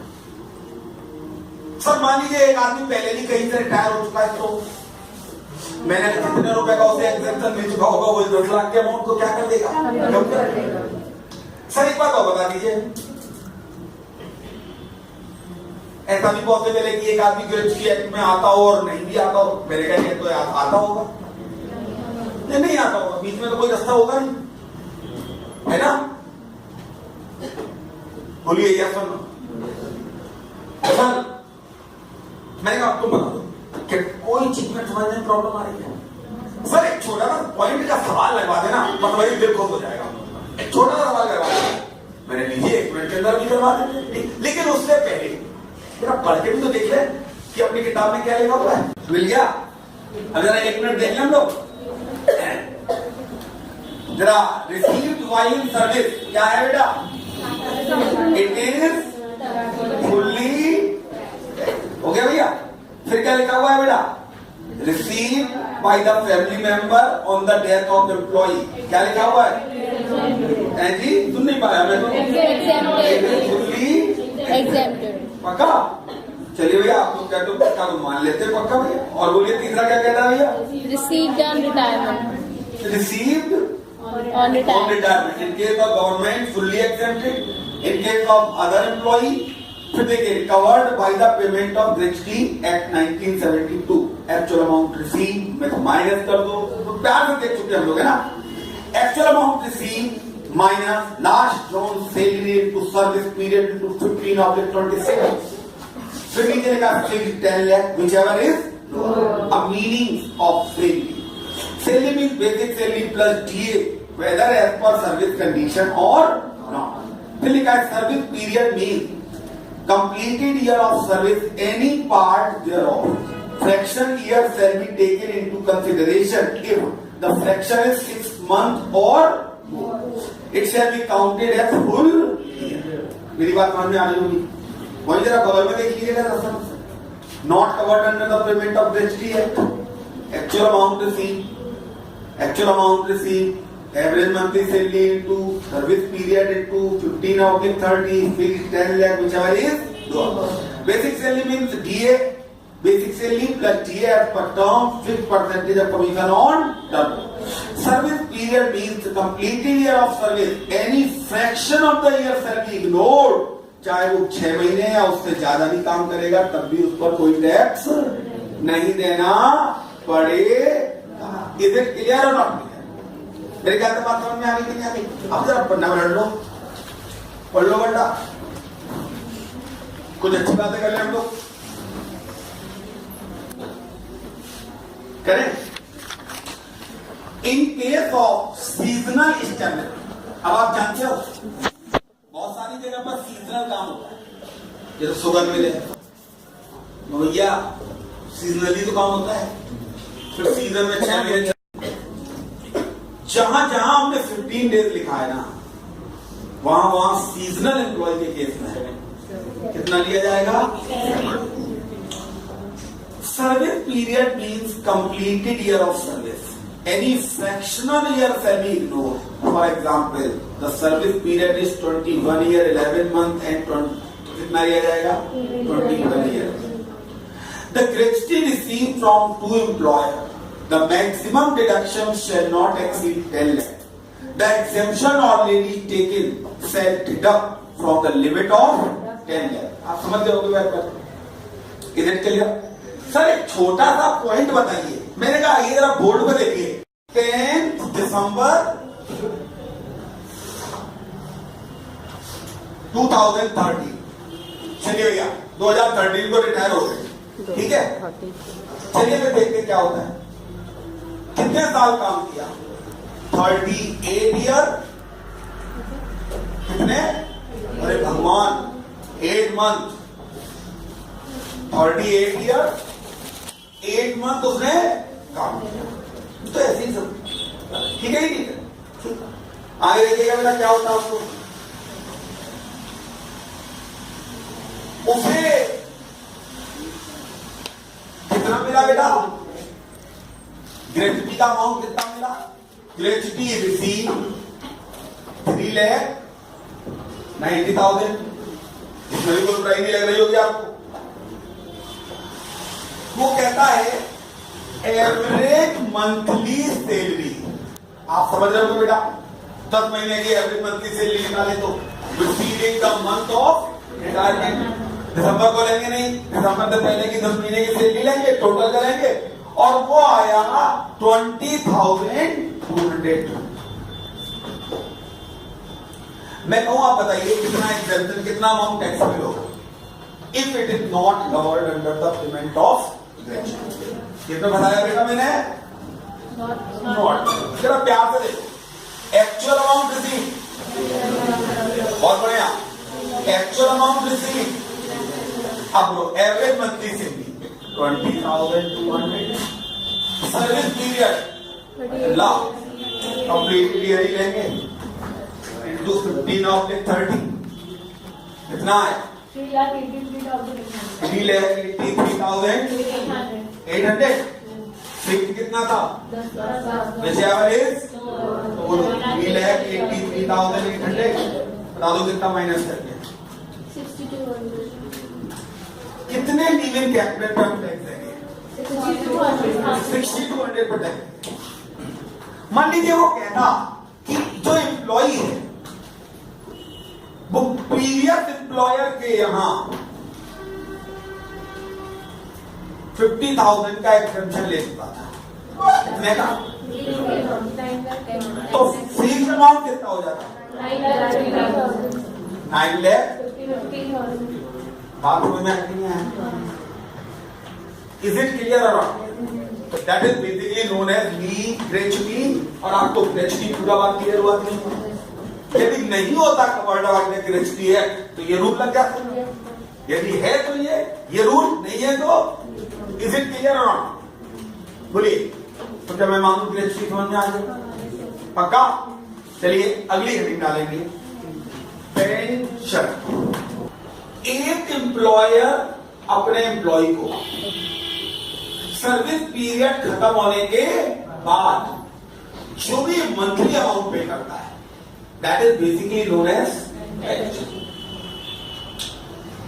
सर। मान लीजिए एक आदमी पहले भी कहीं से रिटायर हो चुका है, तो मैंने कितने रुपए का उसे एग्जेम्पशन मिल चुका होगा, वो 10 लाख के अमाउंट को क्या कर देगा, कम कर देगा। सर एक बात और बता दीजिए, ऐसा भी पॉसिबल है कि एक आदमी ग्रेजुएशन एक्ट में आता हो और नहीं भी आता हो? मेरे कहने तो आता होगा, नहीं आता होगा, बीच में तो कोई रास्ता होगा नहीं, है ना? बोलिए यस और नो। सर मैंने कहा तुम बता दो कि कोई चीज में समझने में प्रॉब्लम आ रही है? सर एक छोटा सा पॉइंट का सवाल लगवा देना, मतलब दिल खुश हो जाएगा। एक छोटा सा सवाल करवा देना, मैंने लीजिए 1 मिनट के अंदर भी करवा देंगे, लेकिन उससे पहले जरा पढ़ के भी तो देख ले कि अपनी किताब में क्या लिखा हुआ है। मिल गया? अब जरा 1 मिनट देख लें हम लोग जरा। रिसीव्ड वाइल सर्विस क्या है बेटा? इट इज फुल्ली हो गया भैया। फिर क्या लिखा हुआ है बेटा? Receive by the family member on the death of employee. क्या लिखा हुआ है जी? सुन नहीं पाया मैं तो। Fully exempted. पक्का? चलिए भैया आप लोग क्या तो पक्का तो मान लेते हैं, पक्का भैया। और बोलिए तीसरा क्या कहता है भैया? Received on retirement. Received on retirement in case of government fully exempted, in case of other employee फिर देखिए covered by the payment of gratuity Act 1972 actual amount received में तो माइनस कर दो, तो प्यार से देख चुके हम लोग, है ना? actual amount received minus last drawn salary into service period into 15/26। फिर नीचे लिखा 10 lakh whichever is a meaning of salary। Salary means basic salary plus DA whether as per service condition or not। फिर लिखा है service period means completed year of service any part thereof। Fraction year shall be taken into consideration if the fraction is 6 months or more। It shall be counted as full year। मेरी बात समझ में आ रही होगी? वही जरा बगल में देख लीजिएगा। Not covered under the payment of gratuity act। Actual amount received, actual amount received, average monthly salary into service period into 15/30, fixed 10 lakh whichever is lower। Basic salary means DA, basic salary plus DA as per term, fixed percentage of commission on term। Service period means completed year of service, any fraction of the year shall be ignored। चाहे वो 6 महीने या उससे ज्यादा भी काम करेगा तब भी उस पर कोई टैक्स नहीं देना पड़ेगा। इज इट क्लियर और नॉट क्लियर? मेरे ख्याल से बात समझ में आ गई कि नहीं आ गई? अब जरा पन्ना में पढ़ लो बंदा, कुछ अच्छी बातें कर ले हम लोग, करें। इन केस ऑफ सीजनल स्टैंडर्ड, अब आप जानते हो बहुत सारी जगह पर सीजनल काम होता है, जैसे शुगर मिले भैया सीजनली तो काम होता है, फिर सीजन में 6 महीने। जहां जहां हमने 15 डेज लिखा है ना, वहां वहां सीजनल एम्प्लॉय के केस में कितना लिया जाएगा? Service period means completed year of service. Any fractional year shall be ignored. For example, the service period is 21 year, 11 month and 20. कितना लिया जाएगा? 21 year. The gratuity received from two employer, the maximum deduction shall not exceed 10 lakh. The exemption already taken shall deduct from the limit of 10 lakh. आप समझ गए होंगे बात पर? Is it clear? सर एक छोटा सा पॉइंट बताइए, मैंने कहा ये जरा बोर्ड पर देखिए, 10 दिसंबर 2013, चलिए भैया 2013 को रिटायर हो गए, ठीक है। चलिए मैं देखते क्या होता है, कितने साल काम किया? 38 ईयर, कितने? अरे भगवान, 8 मंथ, 38 ईयर 8 मंथ उसने काम किया, तो ऐसे ही सब ठीक है ही नहीं है। आगे देखिएगा बेटा क्या होता है उसको, उसे कितना मिला बेटा? ग्रेच्युटी का अमाउंट कितना मिला? Gratuity receive 3,90,000। इसमें भी कोई प्राइस नहीं लग रही होगी आपको। वो कहता है एवरेज मंथली सैलरी, आप समझ रहे हो बेटा? 10 महीने की एवरेज मंथली सैलरी निकाले तो receiving the month of retirement, दिसंबर को लेंगे नहीं, दिसंबर से पहले की 10 महीने की सैलरी लेंगे, टोटल करेंगे और वो आया 20,200। मैं कहूं आप बताइए कितना एग्जेम्पशन, कितना अमाउंट टैक्सेबल होगा if it is not covered under the payment of gratuity? कितना बताया बेटा मैंने? नॉट। जरा प्यार से देखो, एक्चुअल अमाउंट रिसीव, बहुत बढ़िया, एक्चुअल अमाउंट रिसीव। अब लो average monthly salary 20,200, service period ला कंप्लीट ईयर ही लेंगे इंटू 15 ऑफ 30, कितना है? 3,83,800। फिक्स कितना था? वैसे एवरेज 3,83,800। बता दो कितना माइनस करके? 6200। कितने लिविंग कैपिटल पर हम टैक्स देंगे? 6200 पर टैक्स। मान लीजिए वो कहता कि जो एम्प्लॉई है वो प्रीवियस एम्प्लॉयर के यहां 50,000 का एग्जेम्पशन ले चुका था, कितने का? तो फिक्स अमाउंट कितना हो जाता? 9 लाख। बात समझ में नहीं आया? इज इट क्लियर और not? That is basically known as leave gratuity. और आपको ग्रेच्युटी पूरा बात क्लियर हुआ कि यदि नहीं होता कवर्ड अंडर ग्रेच्युटी है तो ये रूल लग जाता है, यदि है तो ये रूल, नहीं है तो इज इट क्लियर और नॉट? बोलिए तो जब मैं मानू ग्रेच्युटी समझ में आ जाए पक्का? चलिए अगली हेडिंग डालेंगे, पेंशन। एक एम्प्लॉयर अपने एम्प्लॉय को सर्विस पीरियड खत्म होने के बाद जो भी मंथली अमाउंट पे करता है that is basically known as pension.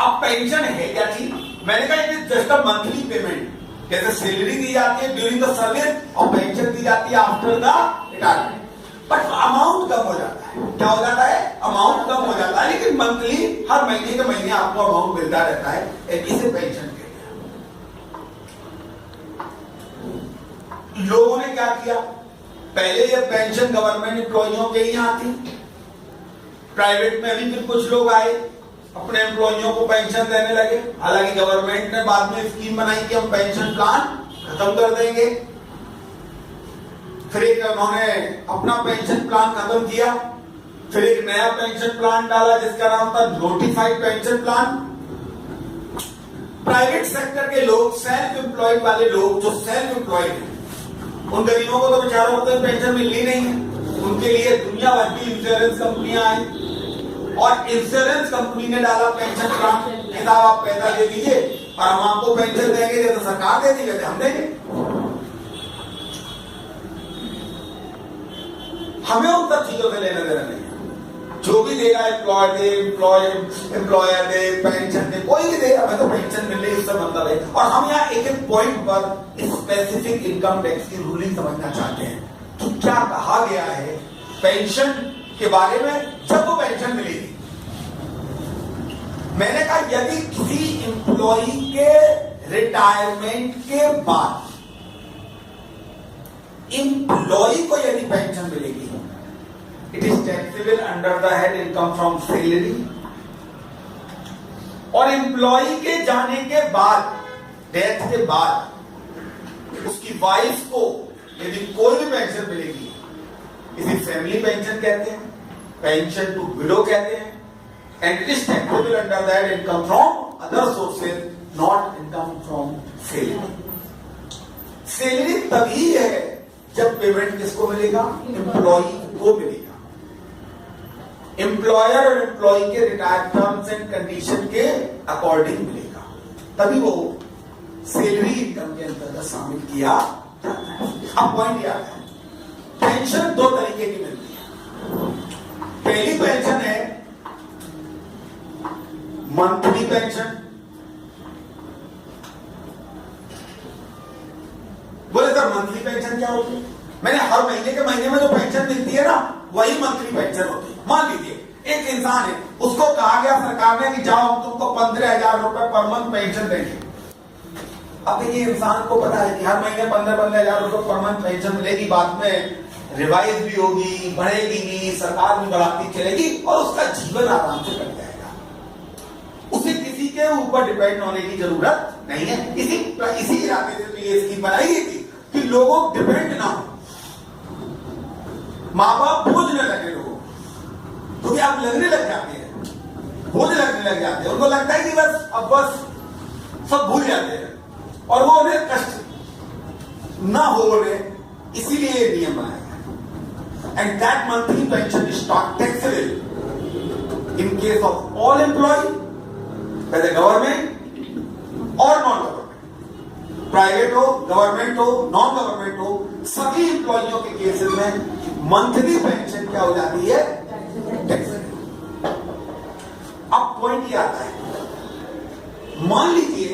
अब पेंशन है क्या चीज? मैंने कहा it is just a monthly payment, जैसे सैलरी दी जाती है ड्यूरिंग द सर्विस और पेंशन दी जाती है after the retirement, but amount कम हो जाता है। क्या हो जाता है? अमाउंट कम हो जाता है, लेकिन मंथली हर महीने के महीने आपको अमाउंट मिलता रहता है, इसे पेंशन कहते हैं। लोगों ने क्या किया? पहले ये पेंशन गवर्नमेंट एम्प्लॉइयों के ही यहाँ थी, प्राइवेट में भी फिर कुछ लोग आए अपने एम्प्लॉइयों को पेंशन देने लगे। हालांकि गवर्नमेंट ने बाद में स्कीम बनाई कि हम पेंशन प्लान खत्म कर देंगे। फिर एक उन्होंने अपना पेंशन प्लान खत्म किया, फिर एक नया पेंशन प्लान डाला जिसका नाम था notified pension plan. Private sector के लोग, सेल्फ एम्प्लॉयड वाले लोग जो सेल्फ एम्प्लॉयड हैं, उन गरीबों को तो बेचारों को तो पेंशन मिलनी नहीं है। उनके लिए दुनिया भर की इंश्योरेंस कंपनियां आई और इंश्योरेंस कंपनी ने डाला पेंशन प्लान कि साहब आप पैसा दे दीजिए और हम आपको पेंशन देंगे। तो सरकार दे देगी, हम देंगे। हमें उन सब चीजों से लेना देना नहीं है। जो भी देगा employer they, employer they, pension दे, कोई भी दे, हमें तो पेंशन मिल रही है, उससे मतलब है। और हम यहाँ एक एक पॉइंट पर स्पेसिफिक इनकम टैक्स की रूलिंग समझना चाहते हैं कि क्या कहा गया है पेंशन के बारे में जब वो पेंशन मिलेगी। मैंने कहा यदि किसी एम्प्लॉई के रिटायरमेंट के बाद एम्प्लॉई को यदि पेंशन मिलेगी, it is taxable under the head income from salary. और एम्प्लॉई के जाने के बाद, डेथ के बाद उसकी वाइफ को यदि कोई भी पेंशन मिलेगी, इसे फैमिली पेंशन कहते हैं, पेंशन टू विडो कहते हैं। And it is taxable under the head income from other sources, not income from salary. Salary तभी है जब पेमेंट किसको मिलेगा, एम्प्लॉई को मिलेगा। एम्प्लॉयर और एम्प्लॉई के रिटायर्ड टर्म्स एंड कंडीशन के अकॉर्डिंग मिलेगा, तभी वो सैलरी इनकम के अंतर्गत शामिल किया जाता है। अब पॉइंट याद है, पेंशन दो तरीके की मिलती है। पहली पेंशन है मंथली पेंशन। बोले सर मंथली पेंशन क्या होती है? मैंने हर महीने के महीने में जो पेंशन मिलती है ना, वही मंथली पेंशन होती है। मान लीजिए एक इंसान है, उसको कहा गया सरकार ने कि जाओ हम तुमको 15,000 रुपए पर मंथ पेंशन देंगे। अब देखिए इंसान को पता है कि हर महीने 15,000 रुपए पर मंथ पेंशन मिलेगी, बाद में रिवाइज भी होगी, बढ़ेगी भी, सरकार भी बढ़ाती चलेगी और उसका जीवन आराम से कट जाएगा। उसे किसी के ऊपर डिपेंड होने की जरूरत नहीं है। इसी इरादे से तो ये स्कीम बनाई गई थी कि लोगों डिपेंड ना हो, माँ बाप बोझ न लगे लोगों, क्योंकि आप लगने लग जाते हैं, बोझ लगने लग जाते हैं। उनको लगता है कि बस अब बस सब भूल जाते हैं और वो उन्हें कष्ट ना हो उन्हें, इसीलिए ये नियम बनाया गया। And that monthly pension is not taxable in case of all employ, whether government और नॉन गवर्नमेंट, प्राइवेट हो, गवर्नमेंट हो, नॉन गवर्नमेंट हो, सभी एम्प्लॉइयों के केसेस में मंथली पेंशन क्या हो जाती है, टैक्सेबल। अब पॉइंट ये आता है, मान लीजिए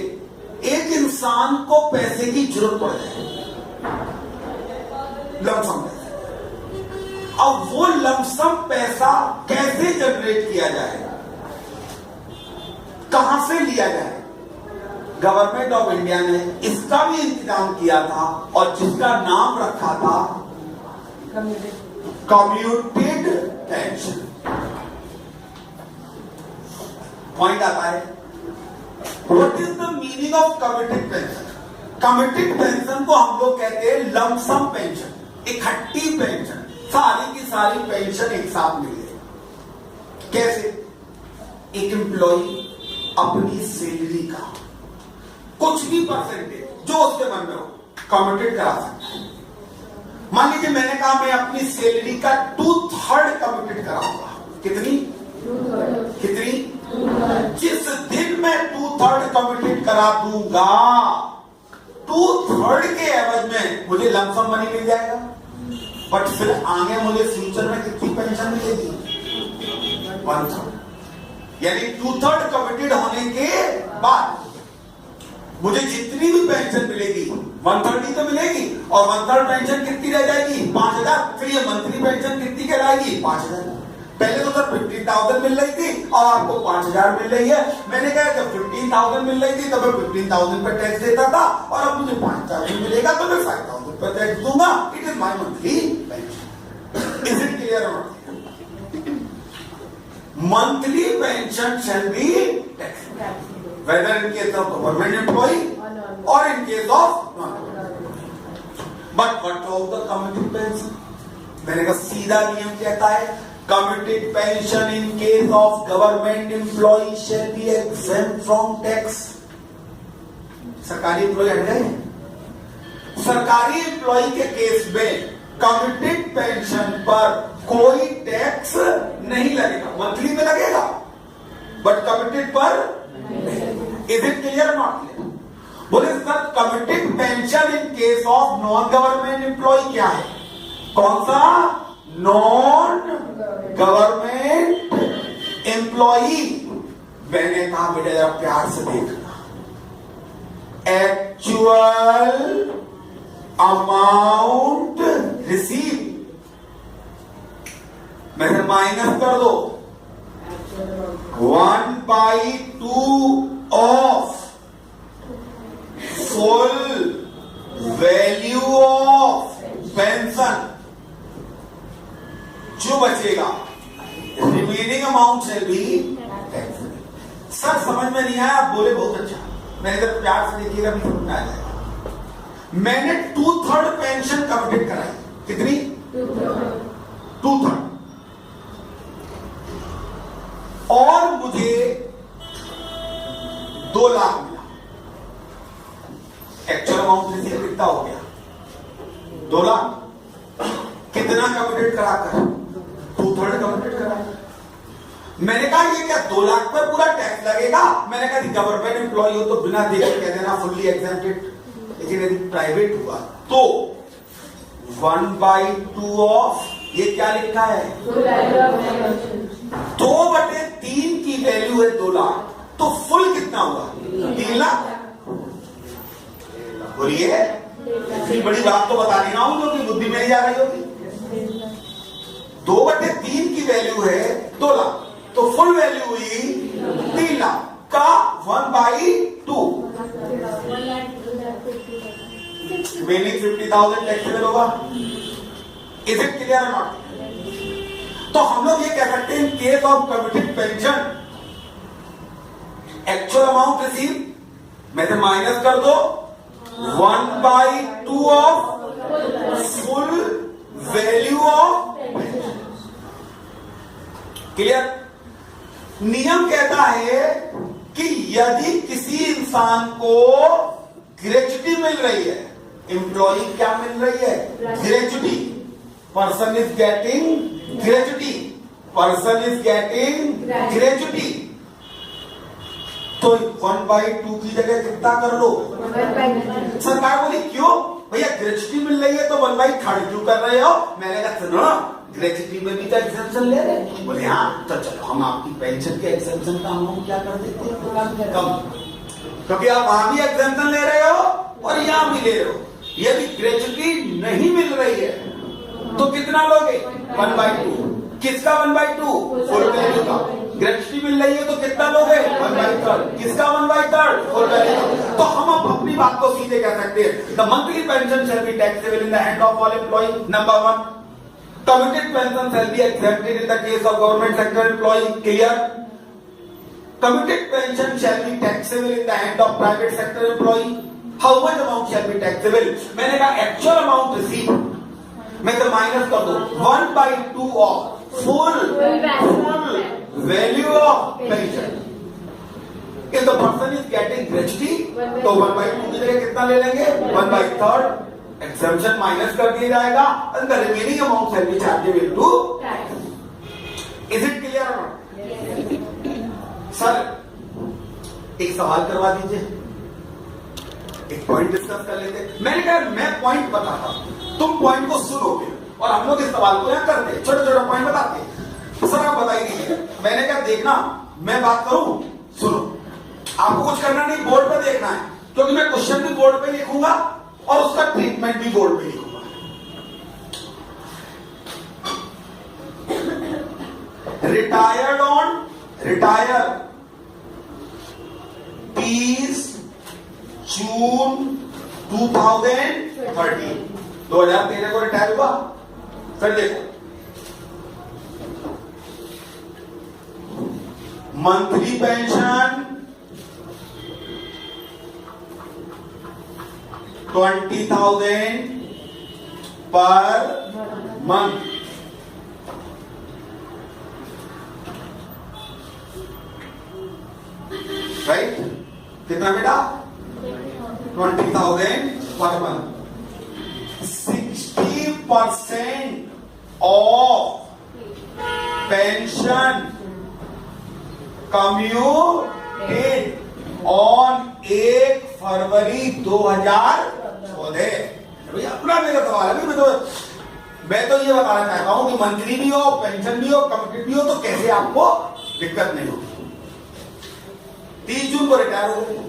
एक इंसान को पैसे की जरूरत पड़ जाए, लमसम पैसा। अब वो लमसम पैसा कैसे जनरेट किया जाए, कहां से लिया जाए? गवर्नमेंट ऑफ इंडिया ने इसका भी इंतजाम किया था और जिसका नाम रखा था कम्यूटेड पेंशन। पॉइंट आता है, what is the meaning of commuted pension? Commuted pension को हम लोग कहते हैं लमसम पेंशन, इकट्ठी पेंशन, सारी की सारी पेंशन एक साथ मिल गई। कैसे? एक एम्प्लॉई अपनी सैलरी का कुछ भी परसेंटेज जो उसके मन में हो कम्यूटेड करा सकता है। मान लीजिए मैंने कहा मैं अपनी सैलरी का 2/3 कम्यूटेड कराऊंगा। कितनी? जिस दिन मैं 2/3 कम्यूटेड करा दूंगा, 2/3 के एवज में मुझे लमसम मनी मिल जाएगा। बट फिर आगे मुझे फ्यूचर में कितनी पेंशन मिलेगी? 1/3। यानी 2/3 कमिटेड होने के बाद मुझे जितनी भी पेंशन मिलेगी 1/3 तो मिलेगी और 1/3 पेंशन कितनी रह जाएगी? 5,000। फिर ये मंथली पेंशन कितनी कहलाएगी? 5,000। पहले तो सर 15,000 मिल रही थी और आपको 5,000 मिल रही है। मैंने कहा जब 15,000 मिल रही थी तो मैं 15,000 पर टैक्स देता था और अब मुझे 5,000 मिलेगा तो मैं 5,000 पर टैक्स दूंगा। It is my monthly Is it clear or not? Monthly pension shall be taxable, whether in case of government employee or in case of non-government. But what of the committed pension? मैंने कहा सीधा नियम कहता है committed pension in case of government employee shall be exempt from tax. सरकारी एम्प्लॉय हट गए। सरकारी एम्प्लॉय के केस में कमिटेड पेंशन पर कोई टैक्स नहीं लगेगा, मंथली में लगेगा बट कमिटेड पर। Is it clear not clear? बोले sir committed pension in case of non government employ क्या है? कौन सा? Non government employee. मैंने कहा बेटा जरा प्यार से देखना, एक्चुअल अमाउंट रिसीव में से माइनस कर दो 1/2 of full value of pension. जो बचेगा रिमेनिंग अमाउंट से भी टैक्स। सर समझ में नहीं आया? आप बोले बहुत अच्छा, मैंने जब प्यार से देखिएगा भी समझ में आ जाएगा। मैंने 2/3 पेंशन कमिटेड कराई। कितनी? 2/3। और मुझे 2 लाख मिला। एक्चुअल अमाउंट रिसीव कितना हो गया? 2 लाख। कितना कमिटेड कराकर? 2/3 कमिटेड करा। मैंने कहा ये क्या 2 लाख पर पूरा टैक्स लगेगा? मैंने कहा गवर्नमेंट एम्प्लॉय हो तो बिना देखे कह देना फुल्ली एग्जेम्प्टेड, लेकिन यदि प्राइवेट हुआ तो 1/2 ऑफ ये क्या लिखा है? 2/3 की वैल्यू है 2 लाख, तो फुल कितना हुआ? 3 लाख। बोलिए, इतनी बड़ी बात तो बता देना हूं जो कि बुद्धि में नहीं जा रही होगी। 2/3 की वैल्यू है 2 लाख, तो फुल वैल्यू हुई 3 लाख का 1/2। रिमेनिंग 50,000 टैक्सेबल होगा। इज इट क्लियर और नॉट? तो हम लोग ये कह सकते हैं इन case of committed pension actual amount receive में से माइनस कर दो 1/2 of full value of. Clear? नियम कहता है कि यदि किसी इंसान को ग्रेच्युटी मिल रही है, एम्प्लॉय क्या मिल रही है? Gratuity. Person is getting gratuity, person is getting gratuity, तो 1/2 की जगह कितना कर लो? सरकार बोली क्यों भैया ग्रेच्युटी मिल रही है तो 1/3 क्यों कर रहे हो? मैंने कहा सुनो ग्रेच्युटी में भी तो एग्जेम्पशन ले रहे। बोले हाँ तो चलो हम आपकी पेंशन के एग्जेम्पशन का अमाउंट क्या कर देते हैं? कम, क्योंकि आप वहां भी एग्जेम्पशन ले रहे हो और यहां भी ले रहे हो। यदि ग्रेच्युटी नहीं मिल रही है तो कितना लोगे? 1/2। किसका 1/2? फुल वैल्यू का। ग्रेच्युटी मिल रही है तो कितना लोगे? 1/3। किसका 1/3? फुल वैल्यू का। तो हम अपनी बात को सीधे कह सकते हैं the monthly pension shall be taxable in the hand of all employ. Number 1, committed pension shall be exempted in the case of government sector employee. Clear? Committed pension shall be taxable in the hand of private sector employee. How much amount shall be taxable? मैंने कहा actual amount receive में तो माइनस कर दो 1/2 of full value of pension. If the person is getting gratuity तो 1/2 की जगह कितना ले लेंगे? 1/3। एक्सेप्शन माइनस कर दिया जाएगा and the remaining amount shall be chargeable to tax. Is it clear or not? Sir एक सवाल करवा दीजिए, एक पॉइंट डिस्कस कर लेते। मैंने कहा मैं पॉइंट बताता हूं, तुम पॉइंट को सुनोगे और हम लोग इस सवाल को यहां करते, छोटे छोटे पॉइंट बताते। सर आप बताइए, मैंने कहा देखना मैं बात करूं, सुनो, आपको कुछ करना नहीं, बोर्ड पे देखना है, क्योंकि मैं क्वेश्चन भी बोर्ड पे लिखूंगा और उसका ट्रीटमेंट भी बोर्ड पे लिखूंगा। रिटायर 30 जून 2013 को रिटायर हुआ। फिर देखो monthly pension 20,000 per month, right? कितना बेटा? 20,000 पर month. 60% of pension commuted on 1 फरवरी 2014। भैया अपना मेरा सवाल है, मैं तो ये बताना चाहता हूं कि मंथली भी हो, पेंशन भी हो, कम्यूटेड भी हो, तो कैसे आपको दिक्कत नहीं होगी। 30 जून को रिटायर हो गए,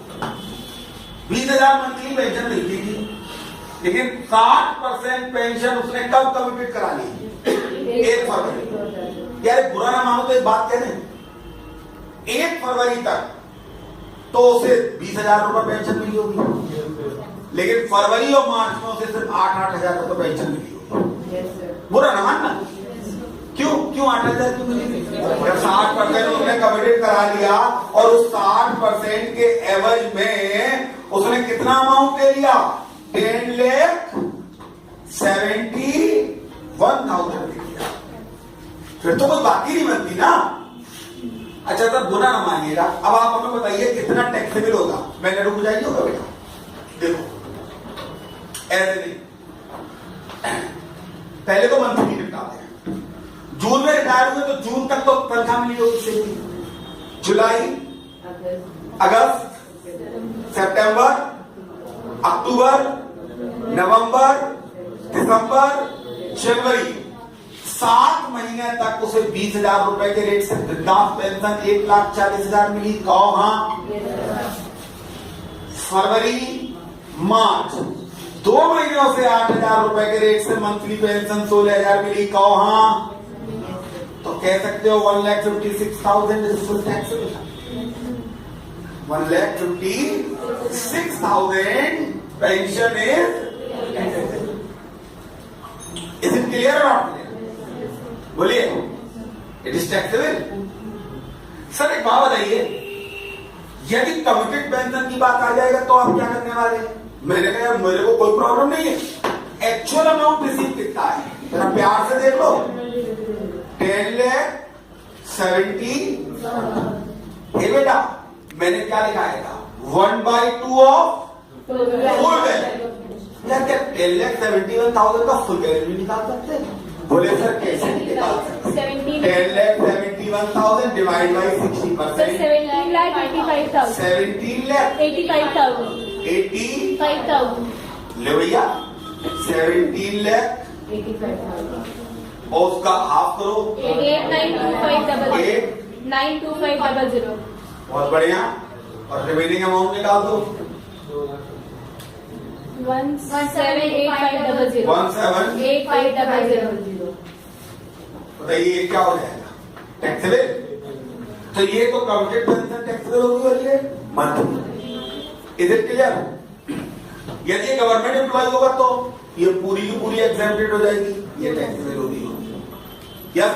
20,000 मंथली पेंशन मिलती थी, लेकिन 60% पेंशन उसने कब कम्यूटेड करा ली? 1 फरवरी। यार बुरा ना मानो तो एक बात कह दें, 1 फरवरी तक तो उसे 20,000 रुपए पेंशन मिली होगी, लेकिन फरवरी और मार्च में उसे सिर्फ 8-8 हजार रुपए पेंशन मिली होगी। बुरा ना मानना। क्यों 8,000 क्यों मिली? जब 60% उसने कमिटेड करा लिया और उस 60% के एवज में उसने कितना अमाउंट ले लिया? 10,71,000 ले लिया। फिर तो कोई बाकी नहीं बनती ना। अच्छा सर बुरा ना मानिएगा, अब आप हमें बताइए कितना टैक्सेबल होगा? मैंने रुक जाइए होगा बेटा, देखो ऐसे नहीं, पहले तो मंथली निपटाते हैं। जून में रिटायर हुए तो जून तक तो तनख्वाह मिली होगी सही, जुलाई, अगस्त, सितंबर, अक्टूबर, नवंबर, दिसंबर, जनवरी, 7 महीने तक उसे 20,000 रुपए के रेट से वृद्धाप्य पेंशन 1,40,000 मिली। कहो हाँ। फरवरी, मार्च, 2 महीनों से 8,000 रुपए के रेट से मंथली पेंशन 16,000 मिली। कहो हाँ। तो कह सकते हो 1,56,000 is full taxable. 1,56,000 pension is it clear और नॉट क्लियर? बोलिए, इट इज टैक्सेबल। सर एक बात बताइए, यदि कमिटेड पेंशन की बात आ जाएगा तो आप क्या करने वाले हैं? मैंने कहा मेरे को कोई प्रॉब्लम नहीं है, एक्चुअल अमाउंट रिसीव कितना है जरा प्यार से देख लो। 10,70,000। ये बेटा मैंने क्या लिखा है? 1/2 ऑफ फुल वैल्यू। यार क्या 10,71,000 का फुल वैल्यू निकाल सकते हैं? बोले सर कैसे निकाल सकते? 10,71,000 डिवाइड बाई 60%। 17,85,000। 17,85,000 ले भैया 17,85,000 और उसका हाफ करो 8,925,00। बहुत बढ़िया। और रिमेनिंग अमाउंट निकाल दो 17,85,000। 17,85,000। बताइए ये क्या हो जाएगा? टैक्सेबल। तो ये तो कमिटेड पेंशन टैक्सेबल होगी और ये मंथली। Is it clear? यदि ये गवर्नमेंट एम्प्लॉय होगा तो ये पूरी की पूरी एग्जेम्प्टेड हो जाएगी, ये टैक्सेबल होगी। यस